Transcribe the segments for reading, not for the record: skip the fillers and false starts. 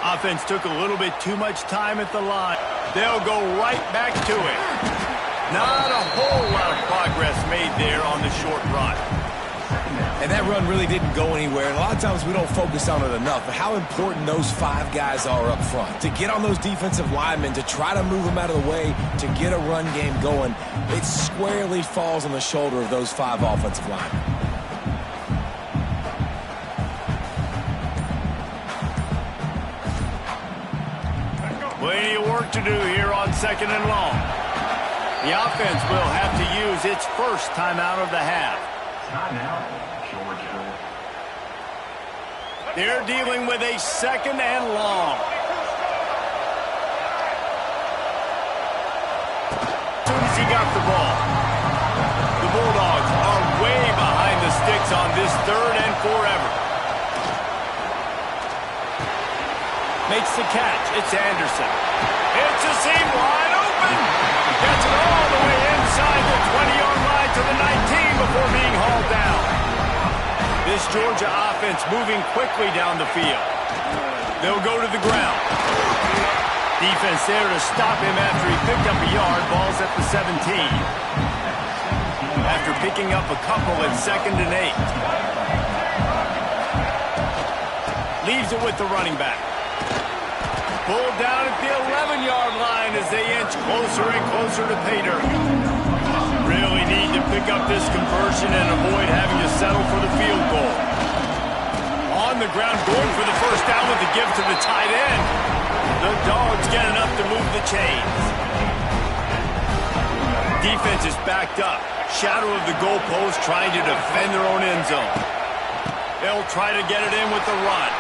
Offense took a little bit too much time at the line. They'll go right back to it. Not a whole lot of progress made there on the short run. And that run really didn't go anywhere. And a lot of times we don't focus on it enough. But how important those 5 guys are up front. To get on those defensive linemen, to try to move them out of the way, to get a run game going, it squarely falls on the shoulder of those 5 offensive linemen. Plenty of work to do here on 2nd and long. The offense will have to use its first timeout of the half. Timeout, Georgia. They're dealing with a 2nd and long. As soon as he got the ball, the Bulldogs are way behind the sticks on this 3rd and forever. Makes the catch. It's Anderson. It's a seam wide open. Gets it all the way inside the 20-yard line to the 19 before being hauled down. This Georgia offense moving quickly down the field. They'll go to the ground. Defense there to stop him after he picked up a yard. Ball's at the 17. After picking up a couple at 2nd and 8. Leaves it with the running back. Pulled down at the 11-yard line as they inch closer and closer to pay dirt. Really need to pick up this conversion and avoid having to settle for the field goal. On the ground, going for the first down with the give to the tight end. The Dogs get enough to move the chains. Defense is backed up. Shadow of the goalpost trying to defend their own end zone. They'll try to get it in with the run.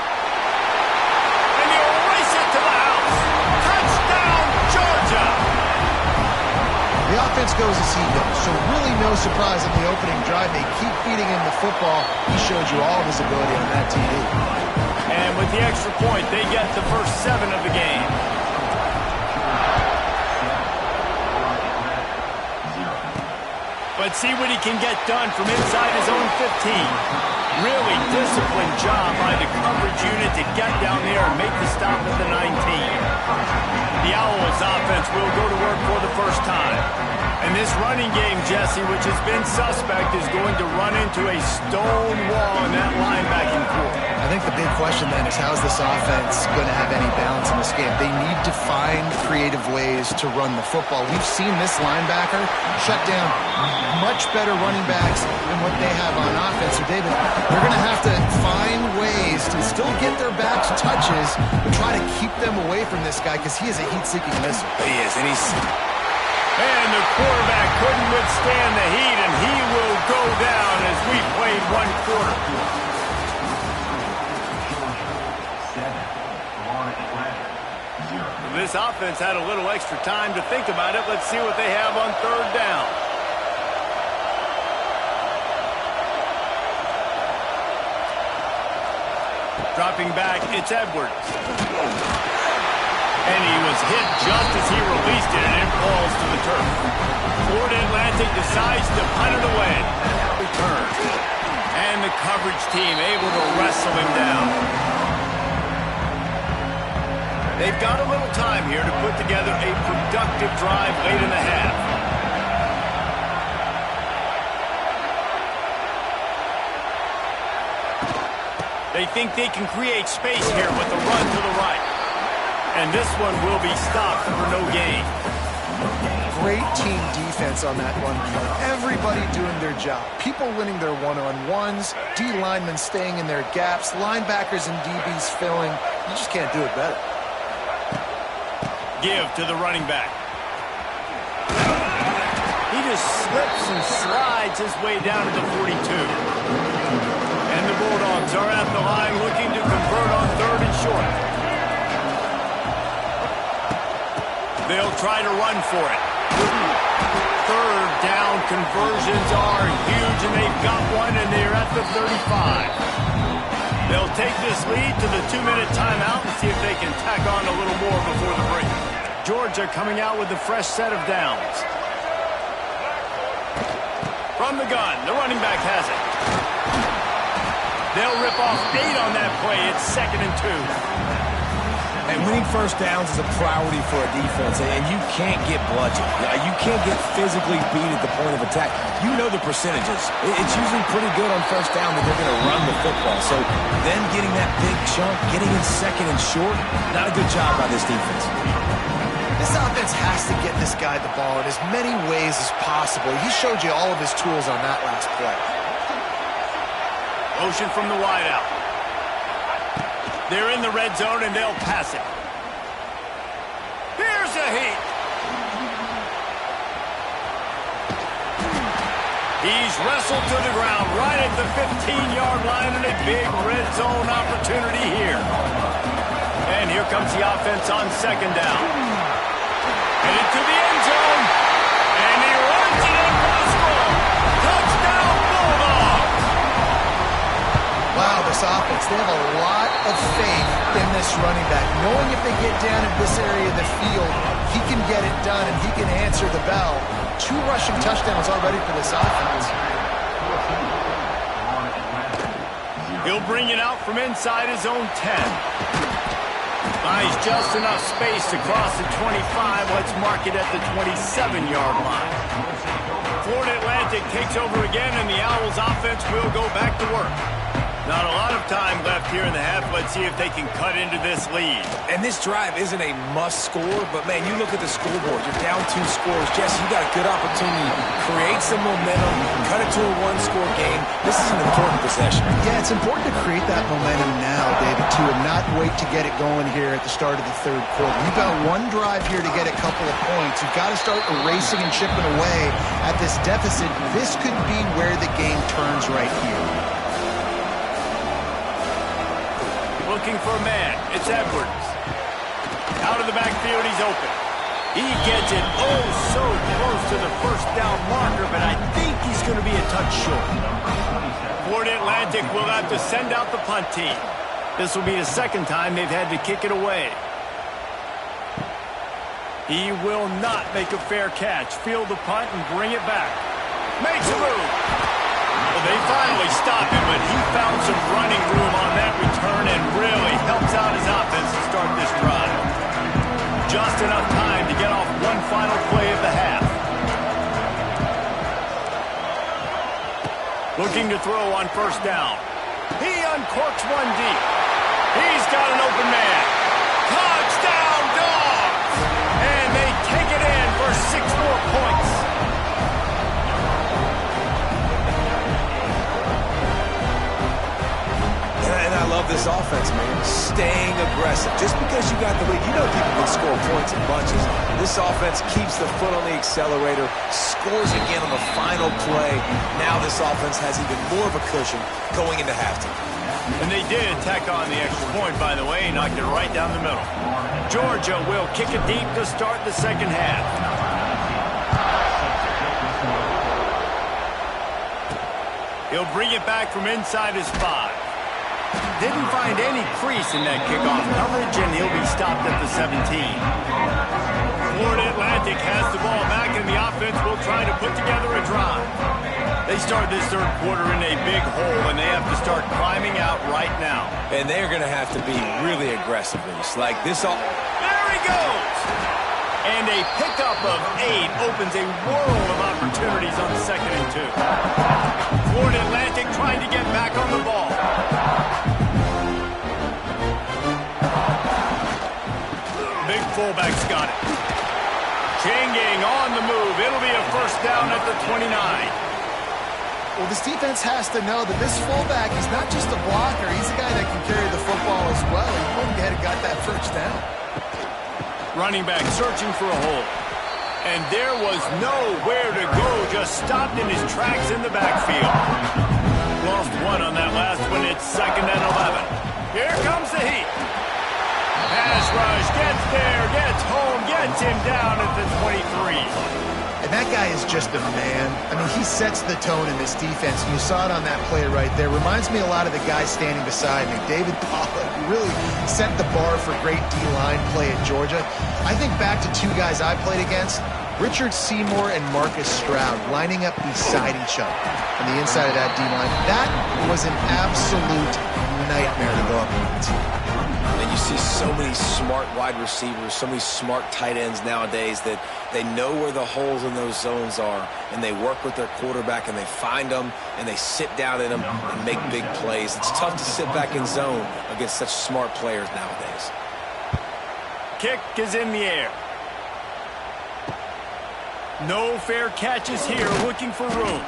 To the house. Touchdown, Georgia! The offense goes as he goes, so really no surprise in the opening drive. They keep feeding him the football. He showed you all of his ability on that TD. And with the extra point, they get the first 7 of the game. But see what he can get done from inside his own 15. Really disciplined job by the coverage unit to get down there and make the stop at the 19. The Owls offense will go to work for the first time. And this running game, Jesse, which has been suspect, is going to run into a stone wall in that linebacking core. I think the big question then is how is this offense going to have any balance in this game? They need to find creative ways to run the football. We've seen this linebacker shut down much better running backs than what they have on offense. So, David, they're going to have to find ways to still get their backs touches and try to keep them away from this guy because he is a heat-seeking missile. He is, and he's... And the quarterback couldn't withstand the heat, and he will go down as we played 1 quarter. This offense had a little extra time to think about it. Let's see what they have on 3rd down. Dropping back, it's Edwards. And he was hit just as he released it, and it falls to the turf. Florida Atlantic decides to punt it away. Return. And the coverage team able to wrestle him down. They've got a little time here to put together a productive drive late in the half. They think they can create space here with the run to the right. And this one will be stopped for no gain. Great team defense on that one play. Everybody doing their job. People winning their one-on-ones, D linemen staying in their gaps, linebackers and DBs filling. You just can't do it better. Give to the running back. He just slips and slides his way down to the 42. And the Bulldogs are at the line looking to convert on 3rd and short. They'll try to run for it. 3rd down conversions are huge, and they've got one, and they're at the 35. They'll take this lead to the 2-minute timeout and see if they can tack on a little more before the break. Georgia coming out with a fresh set of downs. From the gun, the running back has it. They'll rip off 8 on that play. It's 2nd and 2. And winning first downs is a priority for a defense, and you can't get bludgeoned. You can't get physically beat at the point of attack. You know the percentages. It's usually pretty good on first down that they're going to run the football. So then getting that big chunk, getting in 2nd and short, not a good job by this defense. This offense has to get this guy the ball in as many ways as possible. He showed you all of his tools on that last play. Motion from the wideout. They're in the red zone, and they'll pass it. Here's a heat. He's wrestled to the ground right at the 15-yard line, and a big red zone opportunity here. And here comes the offense on 2nd down. Headed to the end zone, and he runs it in for the score. Touchdown, Bulldogs! Wow, this offense, they have a lot of faith in this running back, knowing if they get down in this area of the field, he can get it done and he can answer the bell. 2 rushing touchdowns already for this offense. He'll bring it out from inside his own 10. Buys just enough space to cross the 25. Let's mark it at the 27-yard line. Florida Atlantic takes over again, and the Owls offense will go back to work. Not a lot of time left here in the half. Let's see if they can cut into this lead. And this drive isn't a must score, but, man, you look at the scoreboard. You're down 2 scores. Jesse, you got a good opportunity to create some momentum, cut it to a 1-score game. This is an important possession. Yeah, it's important to create that momentum now, David, too, and not wait to get it going here at the start of the 3rd quarter. You've got 1 drive here to get a couple of points. You've got to start erasing and chipping away at this deficit. This could be where the game turns right here. Looking for a man. It's Edwards. Out of the backfield, he's open. He gets it so close to the first down marker, but I think he's going to be a touch short. Florida Atlantic will have to send out the punt team. This will be the 2nd time they've had to kick it away. He will not make a fair catch. Field the punt and bring it back. Makes a move. Well, they finally stopped him, but he found some running room on that return and really helps out his offense to start this drive. Just enough time to get off 1 final play of the half. Looking to throw on first down. He uncorks 1 deep. He's got an open man. Touchdown, Dogs! And they take it in for 6 more points. And I love this offense, man. Staying aggressive. Just because you got the lead, you know people can score points in bunches. This offense keeps the foot on the accelerator, scores again on the final play. Now this offense has even more of a cushion going into halftime. And they did tack on the extra point, by the way, knocked it right down the middle. Georgia will kick it deep to start the 2nd half. He'll bring it back from inside his 5. Didn't find any crease in that kickoff coverage, and he'll be stopped at the 17. Florida Atlantic has the ball back, and the offense will try to put together a drive. They start this 3rd quarter in a big hole, and they have to start climbing out right now. And they're going to have to be really aggressive. Like this all. There he goes! And a pickup of 8 opens a world of opportunities on 2nd and 2. Florida Atlantic trying to get back on the ball. Big fullback's got it. Changing on the move. It'll be a first down at the 29. Well, this defense has to know that this fullback is not just a blocker. He's a guy that can carry the football as well. He went ahead and got that first down. Running back searching for a hole. And there was nowhere to go. Just stopped in his tracks in the backfield. Lost 1 on that last one. It's 2nd and 11. Here comes the heat. Pass rush, gets there, gets home, gets him down at the 23. And that guy is just a man. I mean, he sets the tone in this defense. And you saw it on that play right there. Reminds me a lot of the guy standing beside me, David Pollack, who really set the bar for great D-line play at Georgia. I think back to 2 guys I played against. Richard Seymour and Marcus Stroud lining up beside each other on the inside of that D-line. That was an absolute nightmare to go up against. And you see so many smart wide receivers, so many smart tight ends nowadays that they know where the holes in those zones are, and they work with their quarterback, and they find them, and they sit down in them and make big plays. It's tough to sit back in zone against such smart players nowadays. Kick is in the air. No fair catches here, looking for room.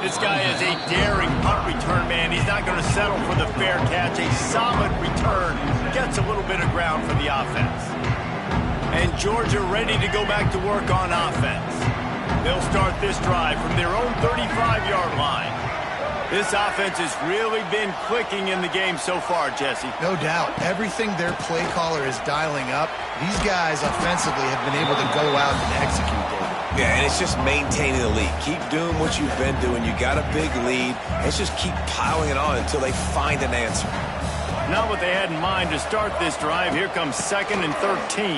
This guy is a daring punt return man. He's not going to settle for the fair catch. A solid return. Gets a little bit of ground for the offense. And Georgia ready to go back to work on offense. They'll start this drive from their own 35-yard line. This offense has really been clicking in the game so far, Jesse. No doubt. Everything their play caller is dialing up, these guys offensively have been able to go out and execute, David. Yeah, and it's just maintaining the lead. Keep doing what you've been doing. You got a big lead. Let's just keep piling it on until they find an answer. Not what they had in mind to start this drive. Here comes 2nd and 13.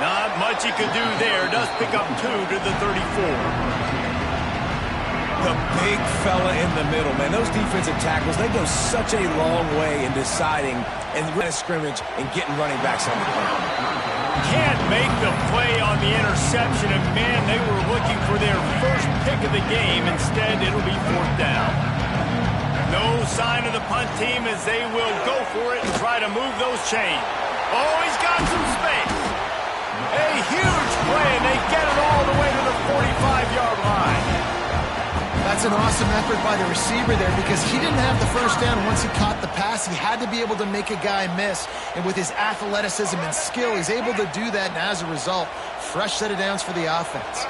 Not much he could do there. Does pick up 2 to the 34. The big fella in the middle, man. Those defensive tackles, they go such a long way in deciding and running a scrimmage and getting running backs on the ground. Can't make the play on the interception, and man, they were looking for their first pick of the game. Instead, it'll be 4th down. No sign of the punt team as they will go for it and try to move those chains. Oh, he's got some space. A huge play, and they get it all the way to the 45-yard line. That's an awesome effort by the receiver there because he didn't have the first down once he caught the pass. He had to be able to make a guy miss. And with his athleticism and skill, he's able to do that. And as a result, fresh set of downs for the offense.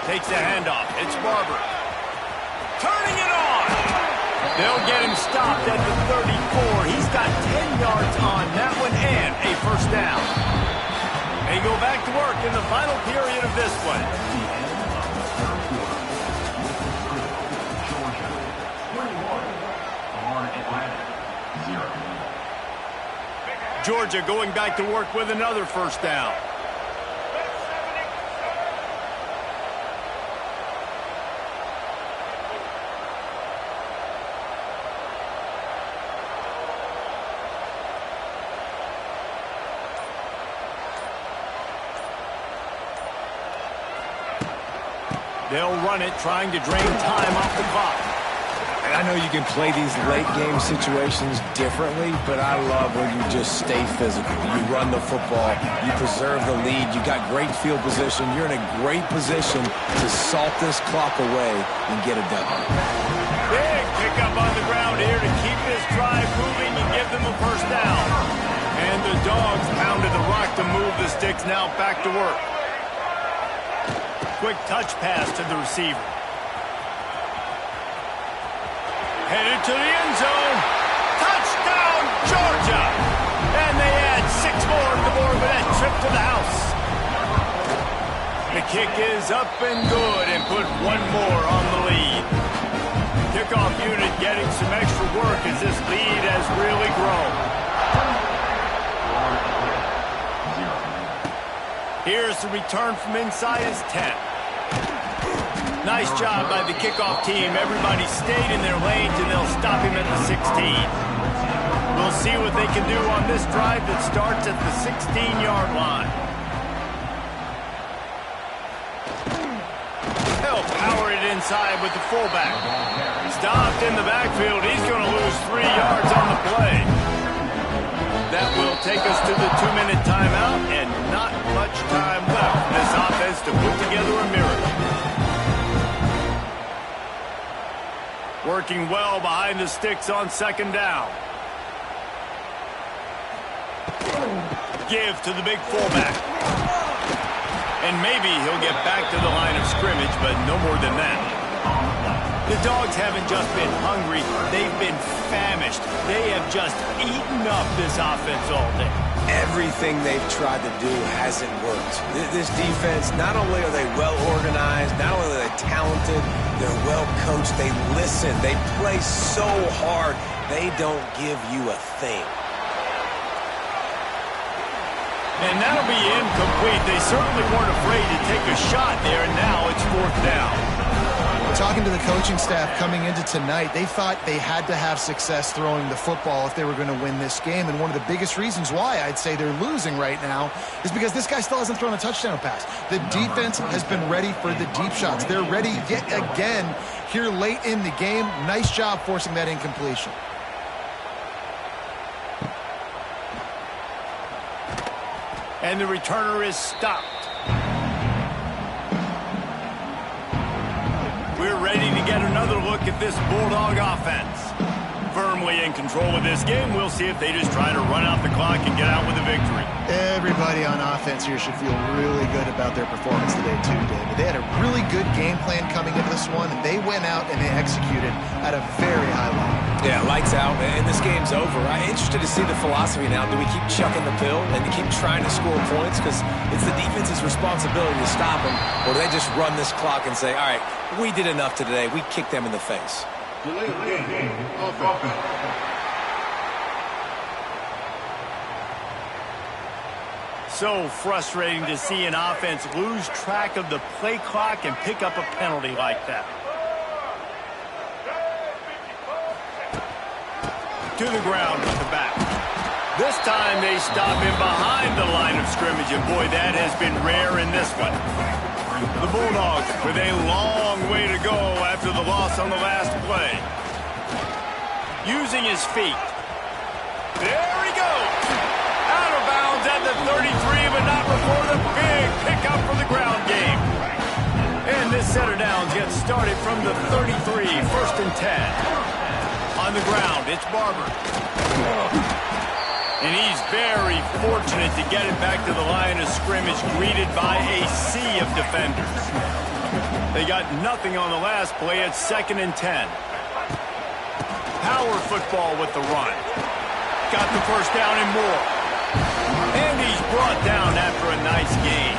Takes the handoff. It's Barber. Turning it on. They'll get him stopped at the 34. He's got 10 yards on that one and a first down. They go back to work in the final period of this one. Georgia going back to work with another first down. They'll run it, trying to drain time off the clock. And I know you can play these late game situations differently, but I love when you just stay physical. You run the football, you preserve the lead, you got great field position, you're in a great position to salt this clock away and get it done. Big pickup on the ground here to keep this drive moving and give them a first down. And the Dogs pounded the rock to move the sticks, now back to work. Quick touch pass to the receiver. Headed to the end zone. Touchdown, Georgia! And they add 6 more to the board with that trip to the house. The kick is up and good and put 1 more on the lead. Kickoff unit getting some extra work as this lead has really grown. Here's the return from inside his 10. Nice job by the kickoff team. Everybody stayed in their lanes, and they'll stop him at the 16. We'll see what they can do on this drive that starts at the 16-yard line. They'll power it inside with the fullback. Stopped in the backfield. He's going to lose 3 yards on the play. That will take us to the 2-minute timeout, and not much time left for this offense to put together a miracle. Working well behind the sticks on 2nd down. Give to the big fullback. And maybe he'll get back to the line of scrimmage, but no more than that. The Dogs haven't just been hungry, they've been famished. They have just eaten up this offense all day. Everything they've tried to do hasn't worked. This defense, not only are they well organized, not only are they talented, they're well coached, they listen, they play so hard, they don't give you a thing. And that'll be incomplete. They certainly weren't afraid to take a shot there, and now it's 4th down. Talking to the coaching staff coming into tonight, they thought they had to have success throwing the football if they were going to win this game. And one of the biggest reasons why I'd say they're losing right now is because this guy still hasn't thrown a touchdown pass. The defense has been ready for the deep shots. They're ready yet again here late in the game. Nice job forcing that incompletion. And the returner is stopped. We're ready to get another look at this Bulldog offense. Firmly in control of this game. We'll see if they just try to run out the clock and get out with a victory. Everybody on offense here should feel really good about their performance today too, David. They had a really good game plan coming into this one, and they went out and they executed at a very high level. Yeah, lights out, and this game's over. I'm interested to see the philosophy now. Do we keep chucking the pill and keep trying to score points? Because it's the defense's responsibility to stop them. Or do they just run this clock and say, all right, we did enough today. We kicked them in the face. So frustrating to see an offense lose track of the play clock and pick up a penalty like that. To the ground with the back. This time they stop him behind the line of scrimmage, and boy, that has been rare in this one. The Bulldogs with a long way to go after the loss on the last play. Using his feet. There he goes. Out of bounds at the 33, but not before the big pickup for the ground game. And this set of downs gets started from the 33, 1st and 10. On the ground, it's Barber. And he's very fortunate to get it back to the line of scrimmage, greeted by a sea of defenders. They got nothing on the last play. It's 2nd and 10. Power football with the run. Got the 1st down and more. And he's brought down after a nice gain.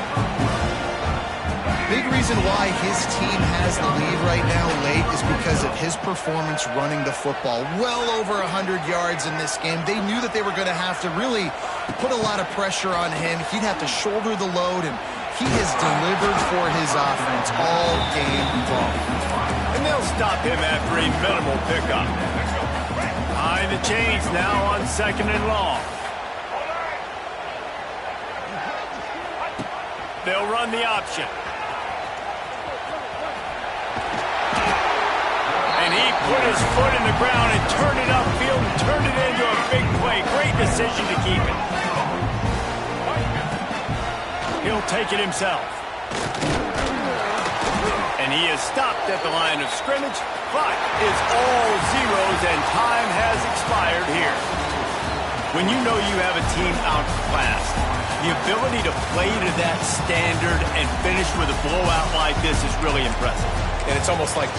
Big reason why his team has the lead right now late is because of his performance running the football. Well over 100 yards in this game. They knew that they were going to have to really put a lot of pressure on him. He'd have to shoulder the load, and he has delivered for his offense all game long. And they'll stop him after a minimal pickup. Behind the chains now on 2nd and long. They'll run the option. And he put his foot in the ground and turned it upfield and turned it into a big play. Great decision to keep it. He'll take it himself. And he is stopped at the line of scrimmage. Clock is all zeros and time has expired here. When you know you have a team outclassed, the ability to play to that standard and finish with a blowout like this is really impressive. And it's almost like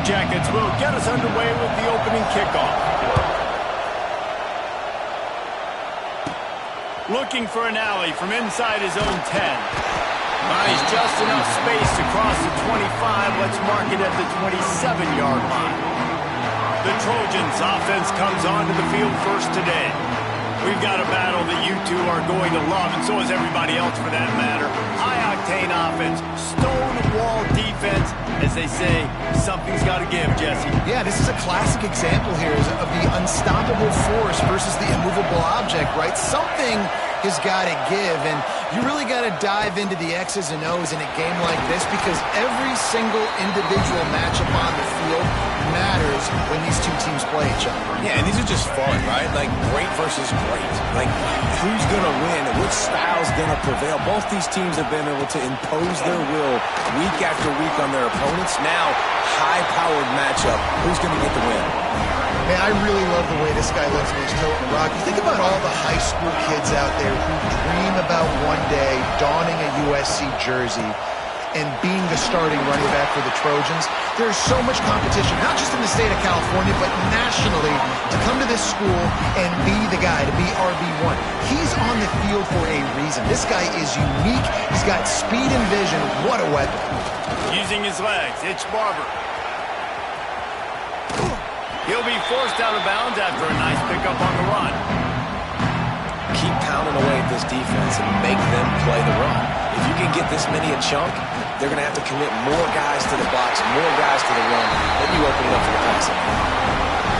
Jackets will get us underway with the opening kickoff. Looking for an alley from inside his own 10. Finds just enough space to cross the 25. Let's mark it at the 27-yard line. The Trojans' offense comes onto the field first today. We've got a battle that you two are going to love, and so is everybody else for that matter. High-octane offense, stone-wall defense. As they say, something's got to give, Jesse. Yeah, this is a classic example here of the unstoppable force versus the immovable object, right? Something has got to give, and you really got to dive into the X's and O's in a game like this because every single individual matchup on the field matters when these two teams play each other. Yeah, and these are just fun, right? Like great versus great. Like who's going to win? Which style's going to prevail? Both these teams have been able to impose their will week after week on their opponents. Now, high-powered matchup. Who's going to get the win? Man, I really love the way this guy looks when he's toting the rock. You think about all the high school kids out there who dream about one day donning a USC jersey and being the starting running back for the Trojans. There's so much competition, not just in the state of California, but nationally, to come to this school and be the guy, to be RB1. He's on the field for a reason. This guy is unique. He's got speed and vision. What a weapon. Using his legs, it's Barber. He'll be forced out of bounds after a nice pickup on the run. Keep pounding away at this defense and make them play the run. If you can get this many a chunk, they're going to have to commit more guys to the box, more guys to the run. Then you open it up for the passing.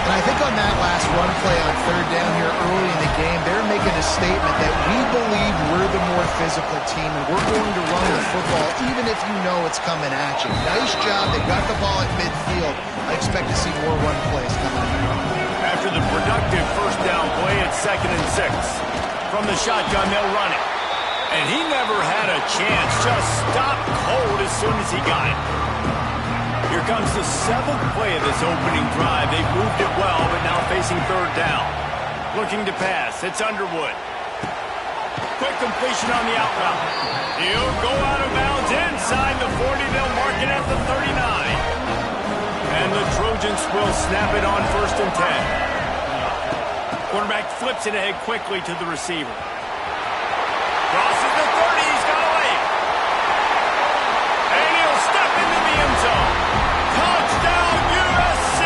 And I think on that last run play on third down here early in the game, they're making a statement that we believe we're the more physical team and we're going to run the football even if you know it's coming at you. Nice job. They got the ball at midfield. I expect to see more run plays coming up. After the productive first down play, it's 2nd and 6. From the shotgun, they'll run it. And he never had a chance. Just stopped cold as soon as he got it. Here comes the 7th play of this opening drive. They've moved it well, but now facing third down. Looking to pass. It's Underwood. Quick completion on the out route. He'll go out of bounds inside the 40. They'll mark it at the 39. And the Trojans will snap it on 1st and 10. Quarterback flips it ahead quickly to the receiver. Crosses the 30. He's got away. And he'll step into the end zone. Touchdown, USC.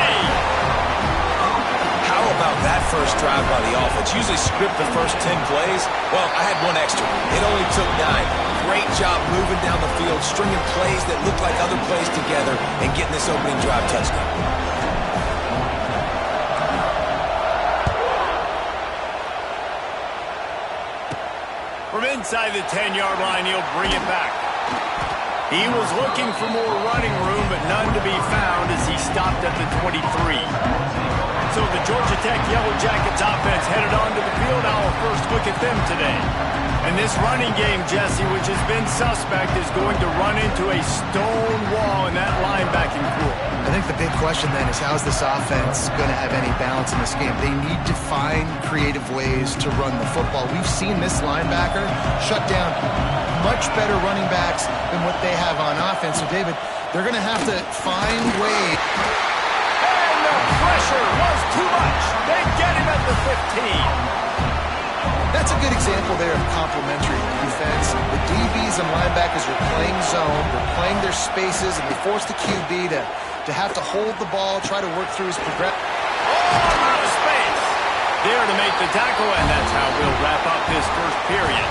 How about that first drive by the offense? Usually script the first 10 plays. Well, I had one extra. It only took 9. Great job moving down the field, stringing plays that look like other plays together, and getting this opening drive touchdown. From inside the 10-yard line, he'll bring it back. He was looking for more running room, but none to be found as he stopped at the 23. So the Georgia Tech Yellow Jackets offense headed onto the field. Our first look at them today. And this running game, Jesse, which has been suspect, is going to run into a stone wall in that linebacking group. I think the big question then is how is this offense going to have any balance in this game? They need to find creative ways to run the football. We've seen this linebacker shut down much better running backs than what they have on offense. So, David, they're going to have to find ways. And the pressure was too much. They get him at the 15. That's a good example there of complementary defense. The DBs and linebackers are playing zone, they're playing their spaces, and they force the QB to have to hold the ball, try to work through his progression. Oh, out of space. There to make the tackle, and that's how we'll wrap up this first period.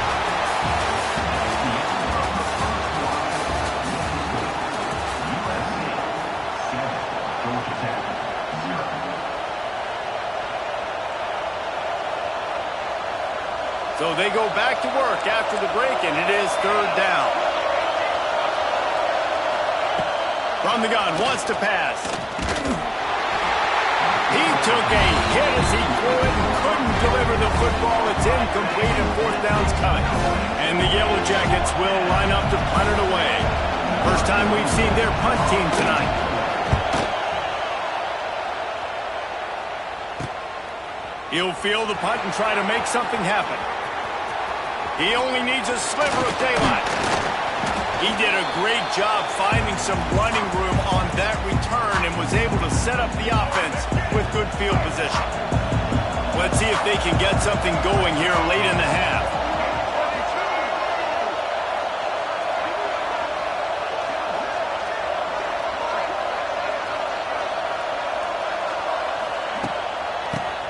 So they go back to work after the break, and it is third down. From the gun, wants to pass. He took a hit as he threw it and couldn't deliver the football. It's incomplete, and fourth down's coming. And the Yellow Jackets will line up to punt it away. First time we've seen their punt team tonight. He'll field the punt and try to make something happen. He only needs a sliver of daylight. He did a great job finding some running room on that return and was able to set up the offense with good field position. Let's see if they can get something going here late in the half.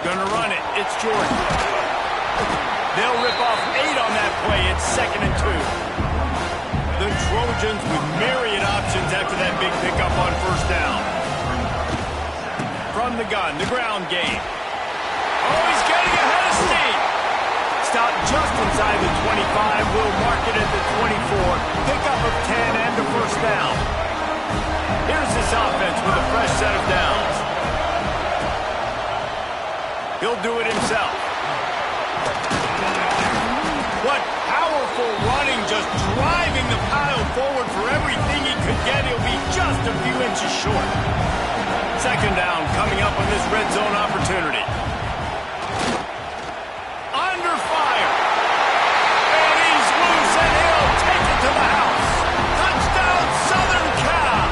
Gonna run it. It's Jordan. They'll rip off 8 on that play. It's 2nd and 2. The Trojans with myriad options after that big pickup on 1st down. From the gun, the ground game. Oh, he's getting ahead of steam. Stop just inside the 25. We'll mark it at the 24. Pickup of 10 and a 1st down. Here's this offense with a fresh set of downs. He'll do it himself. What powerful running, just driving the pile forward for everything he could get. He'll be just a few inches short. 2nd down coming up on this red zone opportunity. Under fire. And he's loose, and he'll take it to the house. Touchdown, Southern Cal.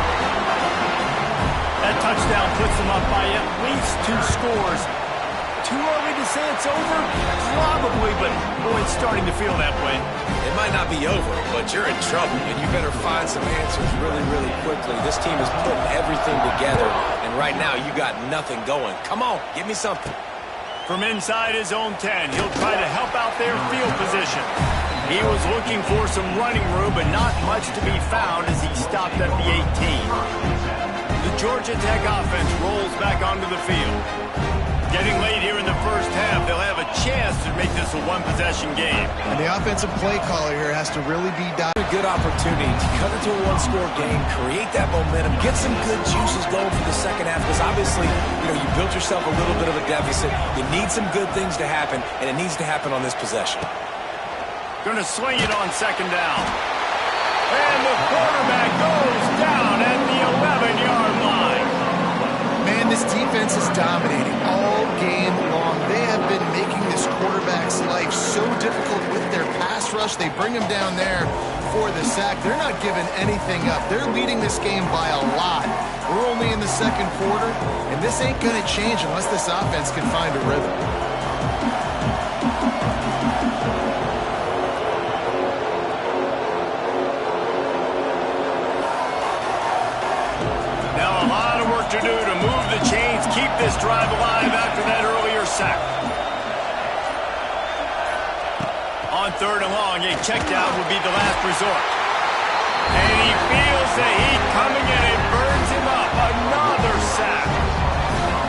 That touchdown puts them up by at least 2 scores. Too early to say it's over? Probably, but boy, it's starting to feel that way. It might not be over, but you're in trouble, and you better find some answers really, really quickly. This team is putting everything together, and right now you got nothing going. Come on, give me something. From inside his own 10, he'll try to help out their field position. He was looking for some running room, but not much to be found as he stopped at the 18. The Georgia Tech offense rolls back onto the field. Getting late here in the 1st half, they'll have a chance to make this a one-possession game. And the offensive play caller here has to really be A good opportunity to cut into a 1-score game, create that momentum, get some good juices going for the 2nd half, because obviously, you built yourself a little bit of a deficit. You need some good things to happen, and it needs to happen on this possession. Gonna swing it on 2nd down. And the quarterback goes down at the 11-yard line. Man, this defense is dominating all game long. They have been making this quarterback's life so difficult with their pass rush. They bring him down there for the sack. They're not giving anything up. They're leading this game by a lot. We're only in the 2nd quarter, and this ain't going to change unless this offense can find a rhythm. To do to move the chains, keep this drive alive after that earlier sack. On 3rd and long, a check down will be the last resort. And he feels the heat coming in. It burns him up. Another sack.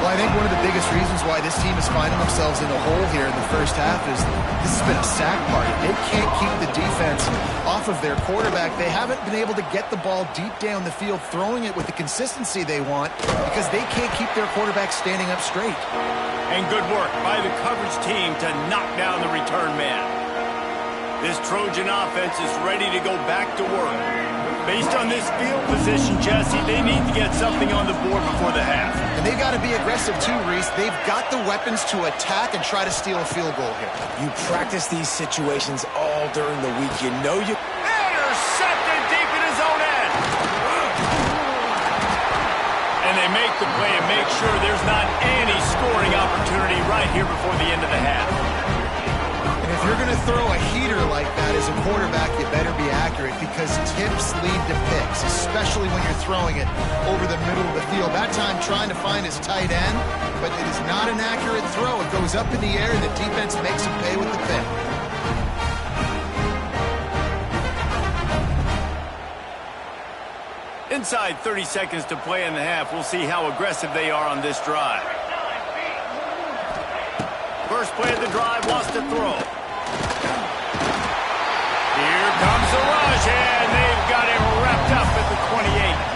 Well, I think one of the biggest reasons why this team is finding themselves in a hole here in the 1st half is this has been a sack party. They can't keep the defense off of their quarterback. They haven't been able to get the ball deep down the field, throwing it with the consistency they want, because they can't keep their quarterback standing up straight. And good work by the coverage team to knock down the return man. This Trojan offense is ready to go back to work. Based on this field position, Jesse, they need to get something on the board before the half. And they've got to be aggressive too, Reese. They've got the weapons to attack and try to steal a field goal here. You practice these situations all during the week. You know you... Intercepted deep in his own end. And they make the play and make sure there's not any scoring opportunity right here before the end of the half. And if you're going to throw a heater like that as a quarterback, you better be accurate, because tips lead to picks, especially when you're throwing it over the middle of the field. That time trying to find his tight end, but it is not an accurate throw. It goes up in the air, and the defense makes him pay with the pick. Inside 30 seconds to play in the half. We'll see how aggressive they are on this drive. First play of the drive, lost to throw. Here comes the rush, and they've got him wrapped up at the 28.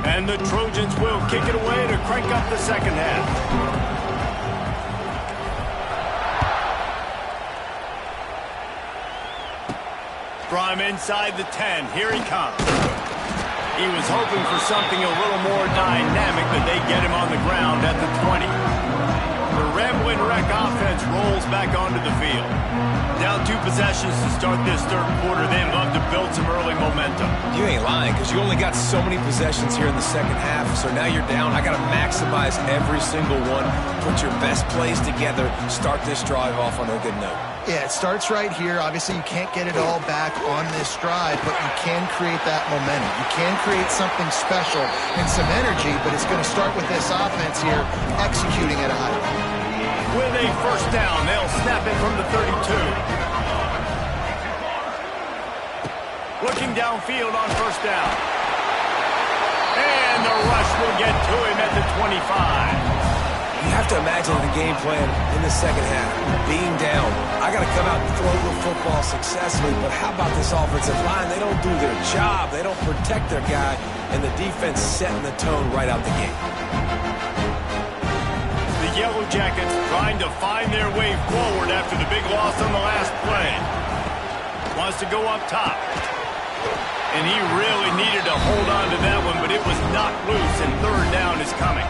And the Trojans will kick it away to crank up the second half. From inside the 10, here he comes. He was hoping for something a little more dynamic, but they get him on the ground at the 20. The Ramblin' Wreck offense rolls back onto the field. Down 2 possessions to start this third quarter. They'd love to build some early momentum. You ain't lying, because you only got so many possessions here in the second half, so now you're down. I got to maximize every single one. Put your best plays together. Start this drive off on a good note. Yeah, it starts right here. Obviously, you can't get it all back on this drive, but you can create that momentum. You can create something special and some energy, but it's going to start with this offense here executing at a high level. With a first down, they'll snap it from the 32. Looking downfield on first down. And the rush will get to him at the 25. You have to imagine the game plan in the second half. Being down, I got to come out and throw the football successfully, but how about this offensive line? They don't do their job. They don't protect their guy, and the defense setting the tone right out the gate. The Yellow Jackets trying to find their way forward after the big loss on the last play. Wants to go up top. And he really needed to hold on to that one, but it was knocked loose, and third down is coming.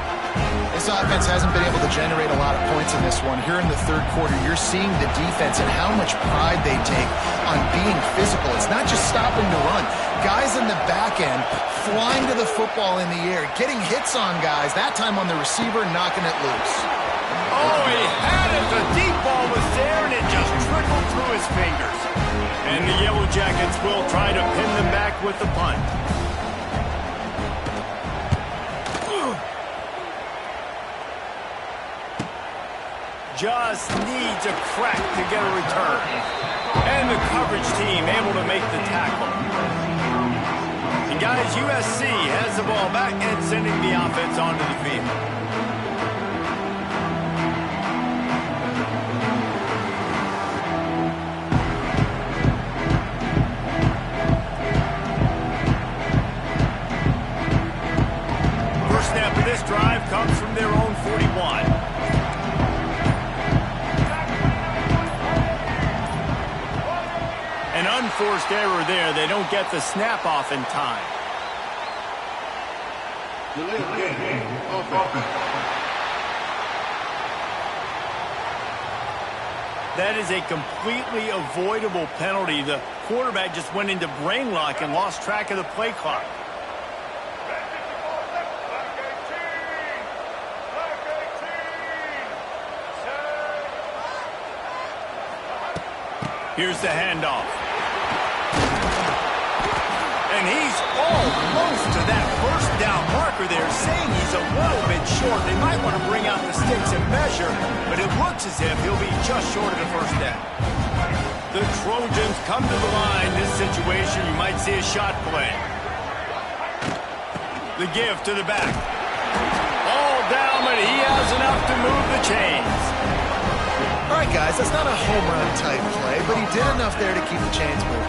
This offense hasn't been able to generate a lot of points in this one. Here in the third quarter, you're seeing the defense and how much pride they take on being physical. It's not just stopping to run. Guys in the back end flying to the football in the air, getting hits on guys, that time on the receiver, knocking it loose. Oh, he had it. The deep ball was there, and it just trickled through his fingers. And the Yellow Jackets will try to pin them back with the punt. Just needs a crack to get a return. And the coverage team able to make the tackle. And guys, USC has the ball back and sending the offense onto the field. First snap of this drive comes from their own 41. An unforced error there. They don't get the snap off in time. That is a completely avoidable penalty. The quarterback just went into brain lock and lost track of the play clock. Here's the handoff. And he's almost to that first down marker there, saying he's a little bit short. They might want to bring out the sticks and measure, but it looks as if he'll be just short of the first down. The Trojans come to the line. This situation, you might see a shot play. The give to the back. All down, but he has enough to move the chains. All right, guys, that's not a home run type play, but he did enough there to keep the chains moving.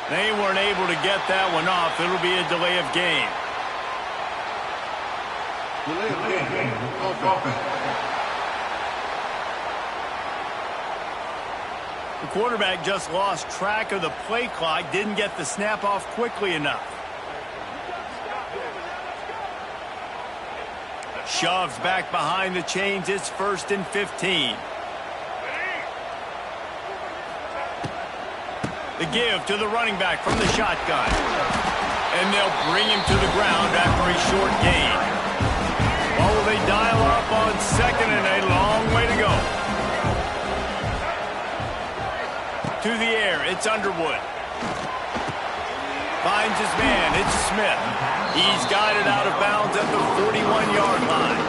They weren't able to get that one off. It'll be a delay of game. The quarterback just lost track of the play clock, didn't get the snap off quickly enough. Shoves back behind the chains. It's 1st and 15. The give to the running back from the shotgun. And they'll bring him to the ground after a short gain. Well, will they dial up on second and a long way to go? To the air, it's Underwood. Finds his man, it's Smith. He's got it out of bounds at the 41-yard line.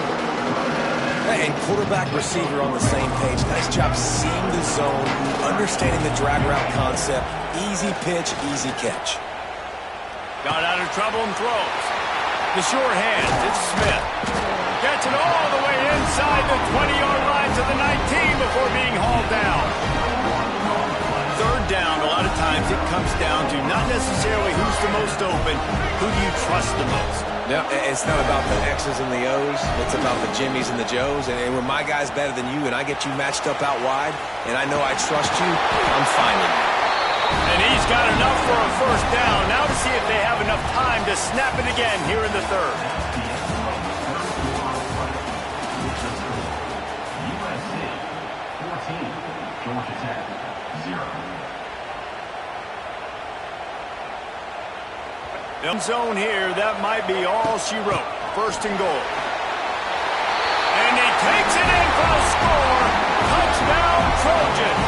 And quarterback receiver on the same page. Nice job seeing the zone, understanding the drag route concept. Easy pitch, easy catch. Got out of trouble and throws. The sure hands, it's Smith. Gets it all the way inside the 20-yard line to the 19 before being hauled down. Third down, a lot of times it comes down to not necessarily who's the most open, who do you trust the most? No, it's not about the X's and the O's. It's about the Jimmys and the Joes. And when my guy's better than you and I get you matched up out wide, and I know I trust you, I'm finding you. And he's got enough for a first down. Now to see if they have enough time to snap it again here in the third. USC 14, Georgia Tech 0. In zone here, that might be all she wrote. First and goal. And he takes it in for a score. Touchdown, Trojans.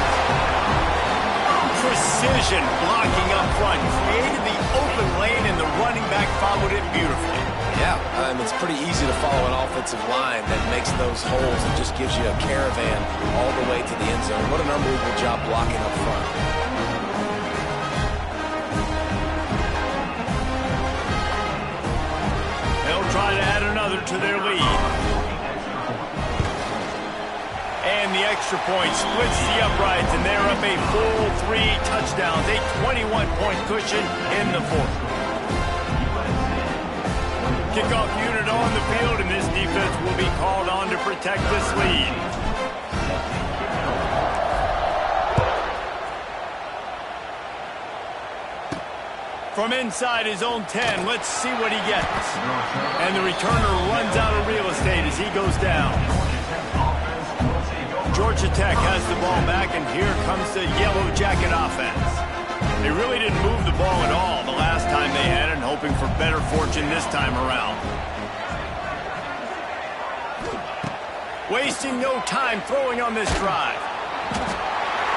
Precision blocking up front. Created the open lane, and the running back followed it beautifully. Yeah, it's pretty easy to follow an offensive line that makes those holes and just gives you a caravan all the way to the end zone. What an unbelievable job blocking up front. They'll try to add another to their lead. And the extra point splits the uprights, and they're up a full 3 touchdowns, a 21-point cushion in the fourth. Kickoff unit on the field, and this defense will be called on to protect this lead. From inside his own 10, let's see what he gets. And the returner runs out of real estate as he goes down. Georgia Tech has the ball back, and here comes the Yellow Jacket offense. They really didn't move the ball at all the last time they had it, hoping for better fortune this time around. Wasting no time throwing on this drive.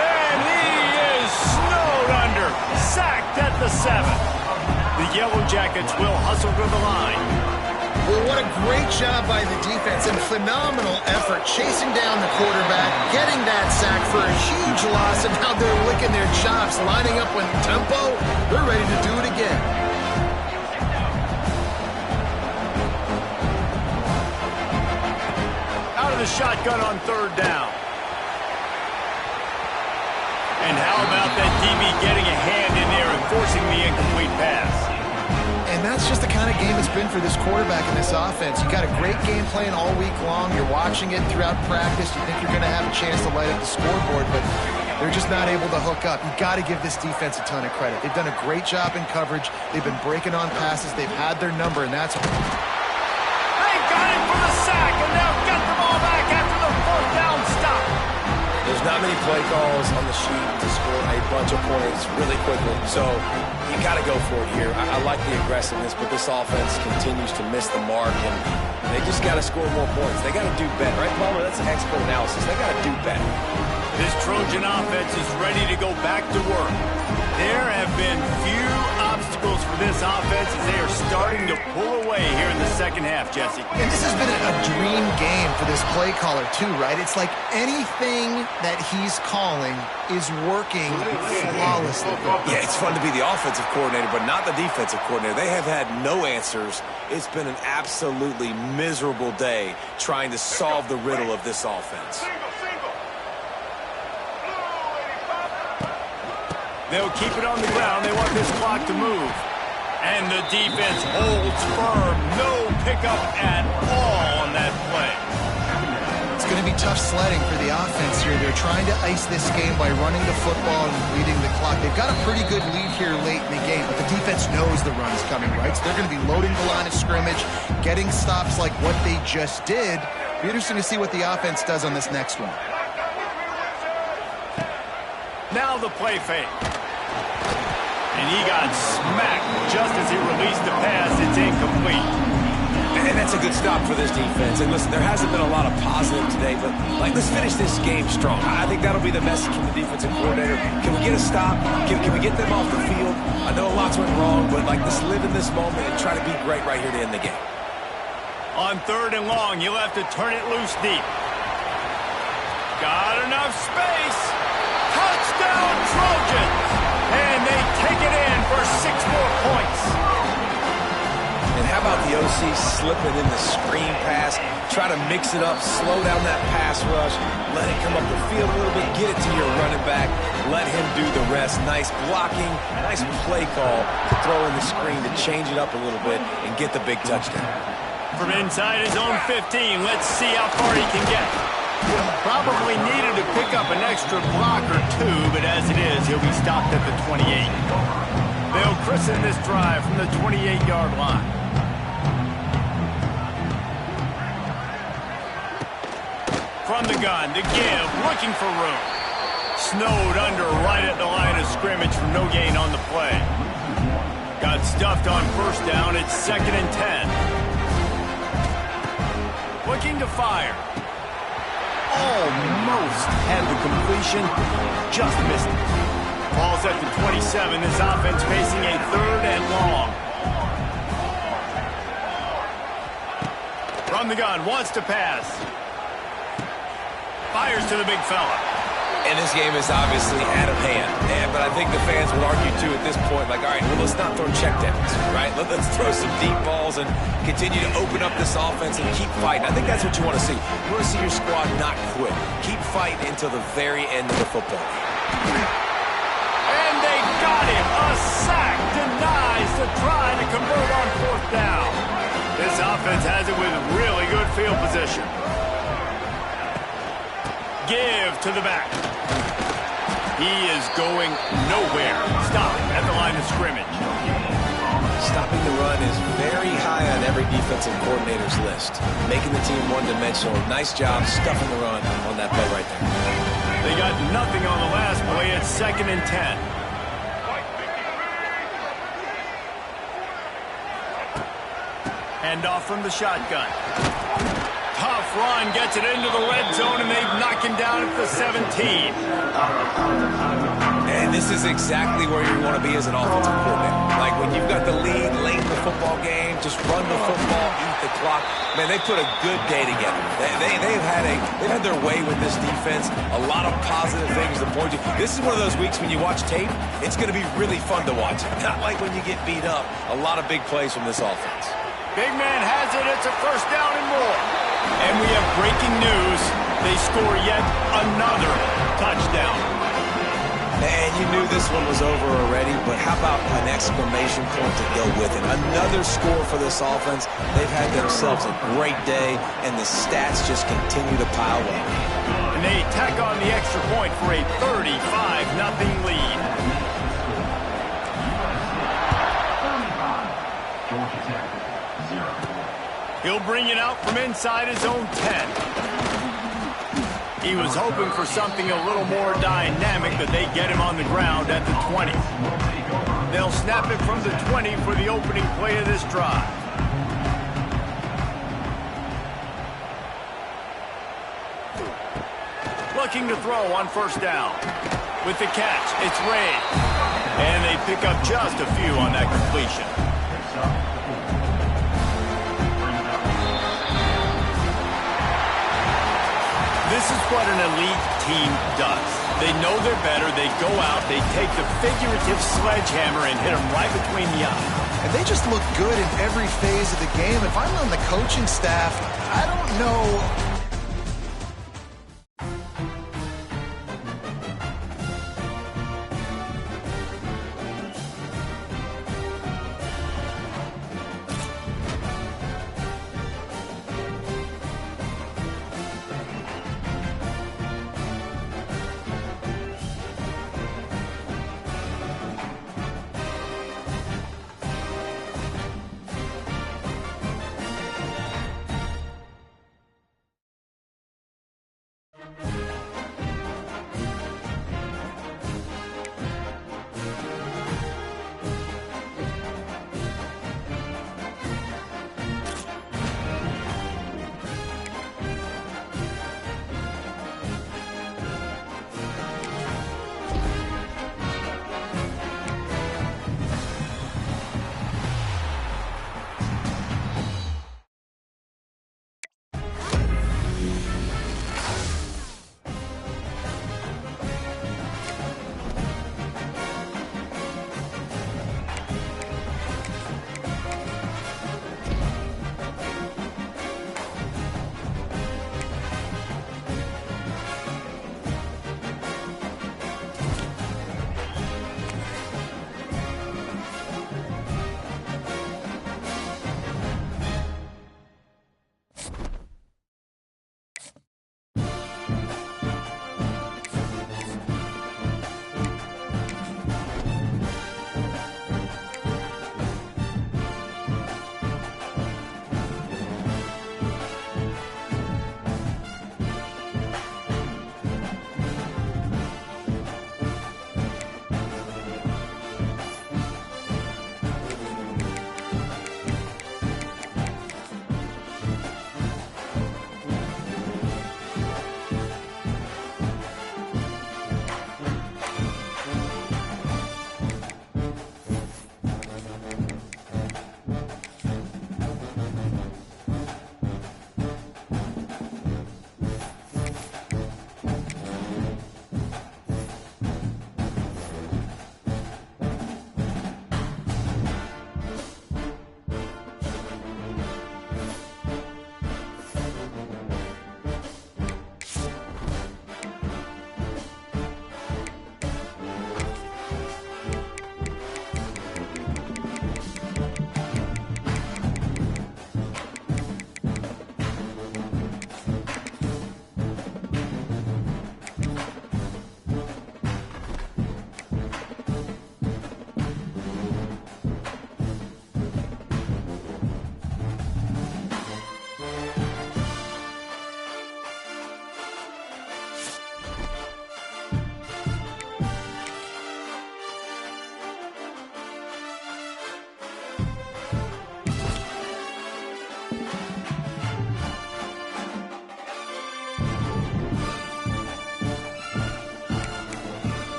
And he is snowed under, sacked at the 7. The Yellow Jackets will hustle to the line. Well, what a great job by the defense and phenomenal effort chasing down the quarterback, getting that sack for a huge loss, and now they're licking their chops, lining up with tempo. They're ready to do it again. Out of the shotgun on third down. And how about that DB getting a hand in there and forcing the incomplete pass? And that's just the kind of game it's been for this quarterback and this offense. You got a great game plan all week long. You're watching it throughout practice. You think you're going to have a chance to light up the scoreboard, but they're just not able to hook up. You got to give this defense a ton of credit. They've done a great job in coverage. They've been breaking on passes. They've had their number, and that's... They got him for the sack, and they'll get the ball back after the fourth down stop. There's not many play calls on the sheet to score a bunch of points really quickly, so you got to go for it here. I like the aggressiveness, but this offense continues to miss the mark, and they just got to score more points. They got to do better, right, Palmer? That's expert analysis. They got to do better. This Trojan offense is ready to go back to work. There have been few obstacles for this offense as they are starting to pull away here in the second half, Jesse. And this has been a dream game for this play caller, too, right? It's like anything that he's calling is working flawlessly. Yeah, it's fun to be the offensive coordinator, but not the defensive coordinator. They have had no answers. It's been an absolutely miserable day trying to solve the riddle of this offense. They'll keep it on the ground. They want this clock to move. And the defense holds firm. No pickup at all on that play. It's going to be tough sledding for the offense here. They're trying to ice this game by running the football and bleeding the clock. They've got a pretty good lead here late in the game, but the defense knows the run's coming, right? So they're going to be loading the line of scrimmage, getting stops like what they just did. Be interesting to see what the offense does on this next one. Now the play fake. And he got smacked just as he released the pass. It's incomplete. And that's a good stop for this defense. And listen, there hasn't been a lot of positive today, but let's finish this game strong. I think that'll be the message from the defensive coordinator. Can we get a stop? Can we get them off the field? I know lots went wrong, but let's live in this moment and try to be great right here to end the game. On 3rd and long, you'll have to turn it loose deep. Got enough space. Touchdown, Trojans! And they take it in for 6 more points. And how about the OC slipping in the screen pass? Try to mix it up, slow down that pass rush, let it come up the field a little bit, get it to your running back, let him do the rest. Nice blocking, nice play call to throw in the screen to change it up a little bit and get the big touchdown. From inside his own 15, let's see how far he can get. Probably needed to pick up an extra block or 2, but as it is, he'll be stopped at the 28. They'll christen this drive from the 28-yard line. From the gun, to give, looking for room. Snowed under right at the line of scrimmage for no gain on the play. Got stuffed on 1st down, it's 2nd and 10. Looking to fire. Almost had the completion, just missed it. Ball's at the 27, this offense facing a 3rd and long. From the gun, wants to pass. Fires to the big fella. And this game is obviously out of hand. But I think the fans would argue, too, at this point, like, all right, well, let's not throw checkdowns, right? Let's throw some deep balls and continue to open up this offense and keep fighting. I think that's what you want to see. You want to see your squad not quit. Keep fighting until the very end of the football game. And they got him. A sack denies the try to convert on 4th down. This offense has it with really good field position. Give to the back. He is going nowhere. Stop at the line of scrimmage. Stopping the run is very high on every defensive coordinator's list. Making the team one-dimensional. Nice job stuffing the run on that play right there. They got nothing on the last play. It's 2nd and 10. Hand off from the shotgun. Tough run, gets it into the red zone, and they've knocked him down at the 17. And this is exactly where you want to be as an offensive coordinator. Like when you've got the lead late in the football game, just run the football, eat the clock. Man, they put a good day together. They've had their way with this defense. A lot of positive things to point to. This is one of those weeks when you watch tape, it's going to be really fun to watch. Not like when you get beat up. A lot of big plays from this offense. Big man has it. It's a 1st down and more. And we have breaking news. They score yet another touchdown. And you knew this one was over already, but how about an exclamation point to go with it? Another score for this offense. They've had themselves a great day, and the stats just continue to pile up. And they tack on the extra point for a 35-0 lead. Georgia Tech, 0. He'll bring it out from inside his own 10. He was hoping for something a little more dynamic, but they get him on the ground at the 20. They'll snap it from the 20 for the opening play of this drive. Looking to throw on 1st down. With the catch, it's Ray. And they pick up just a few on that completion. This is what an elite team does. They know they're better. They go out. They take the figurative sledgehammer and hit them right between the eyes. And they just look good in every phase of the game. If I'm on the coaching staff, I don't know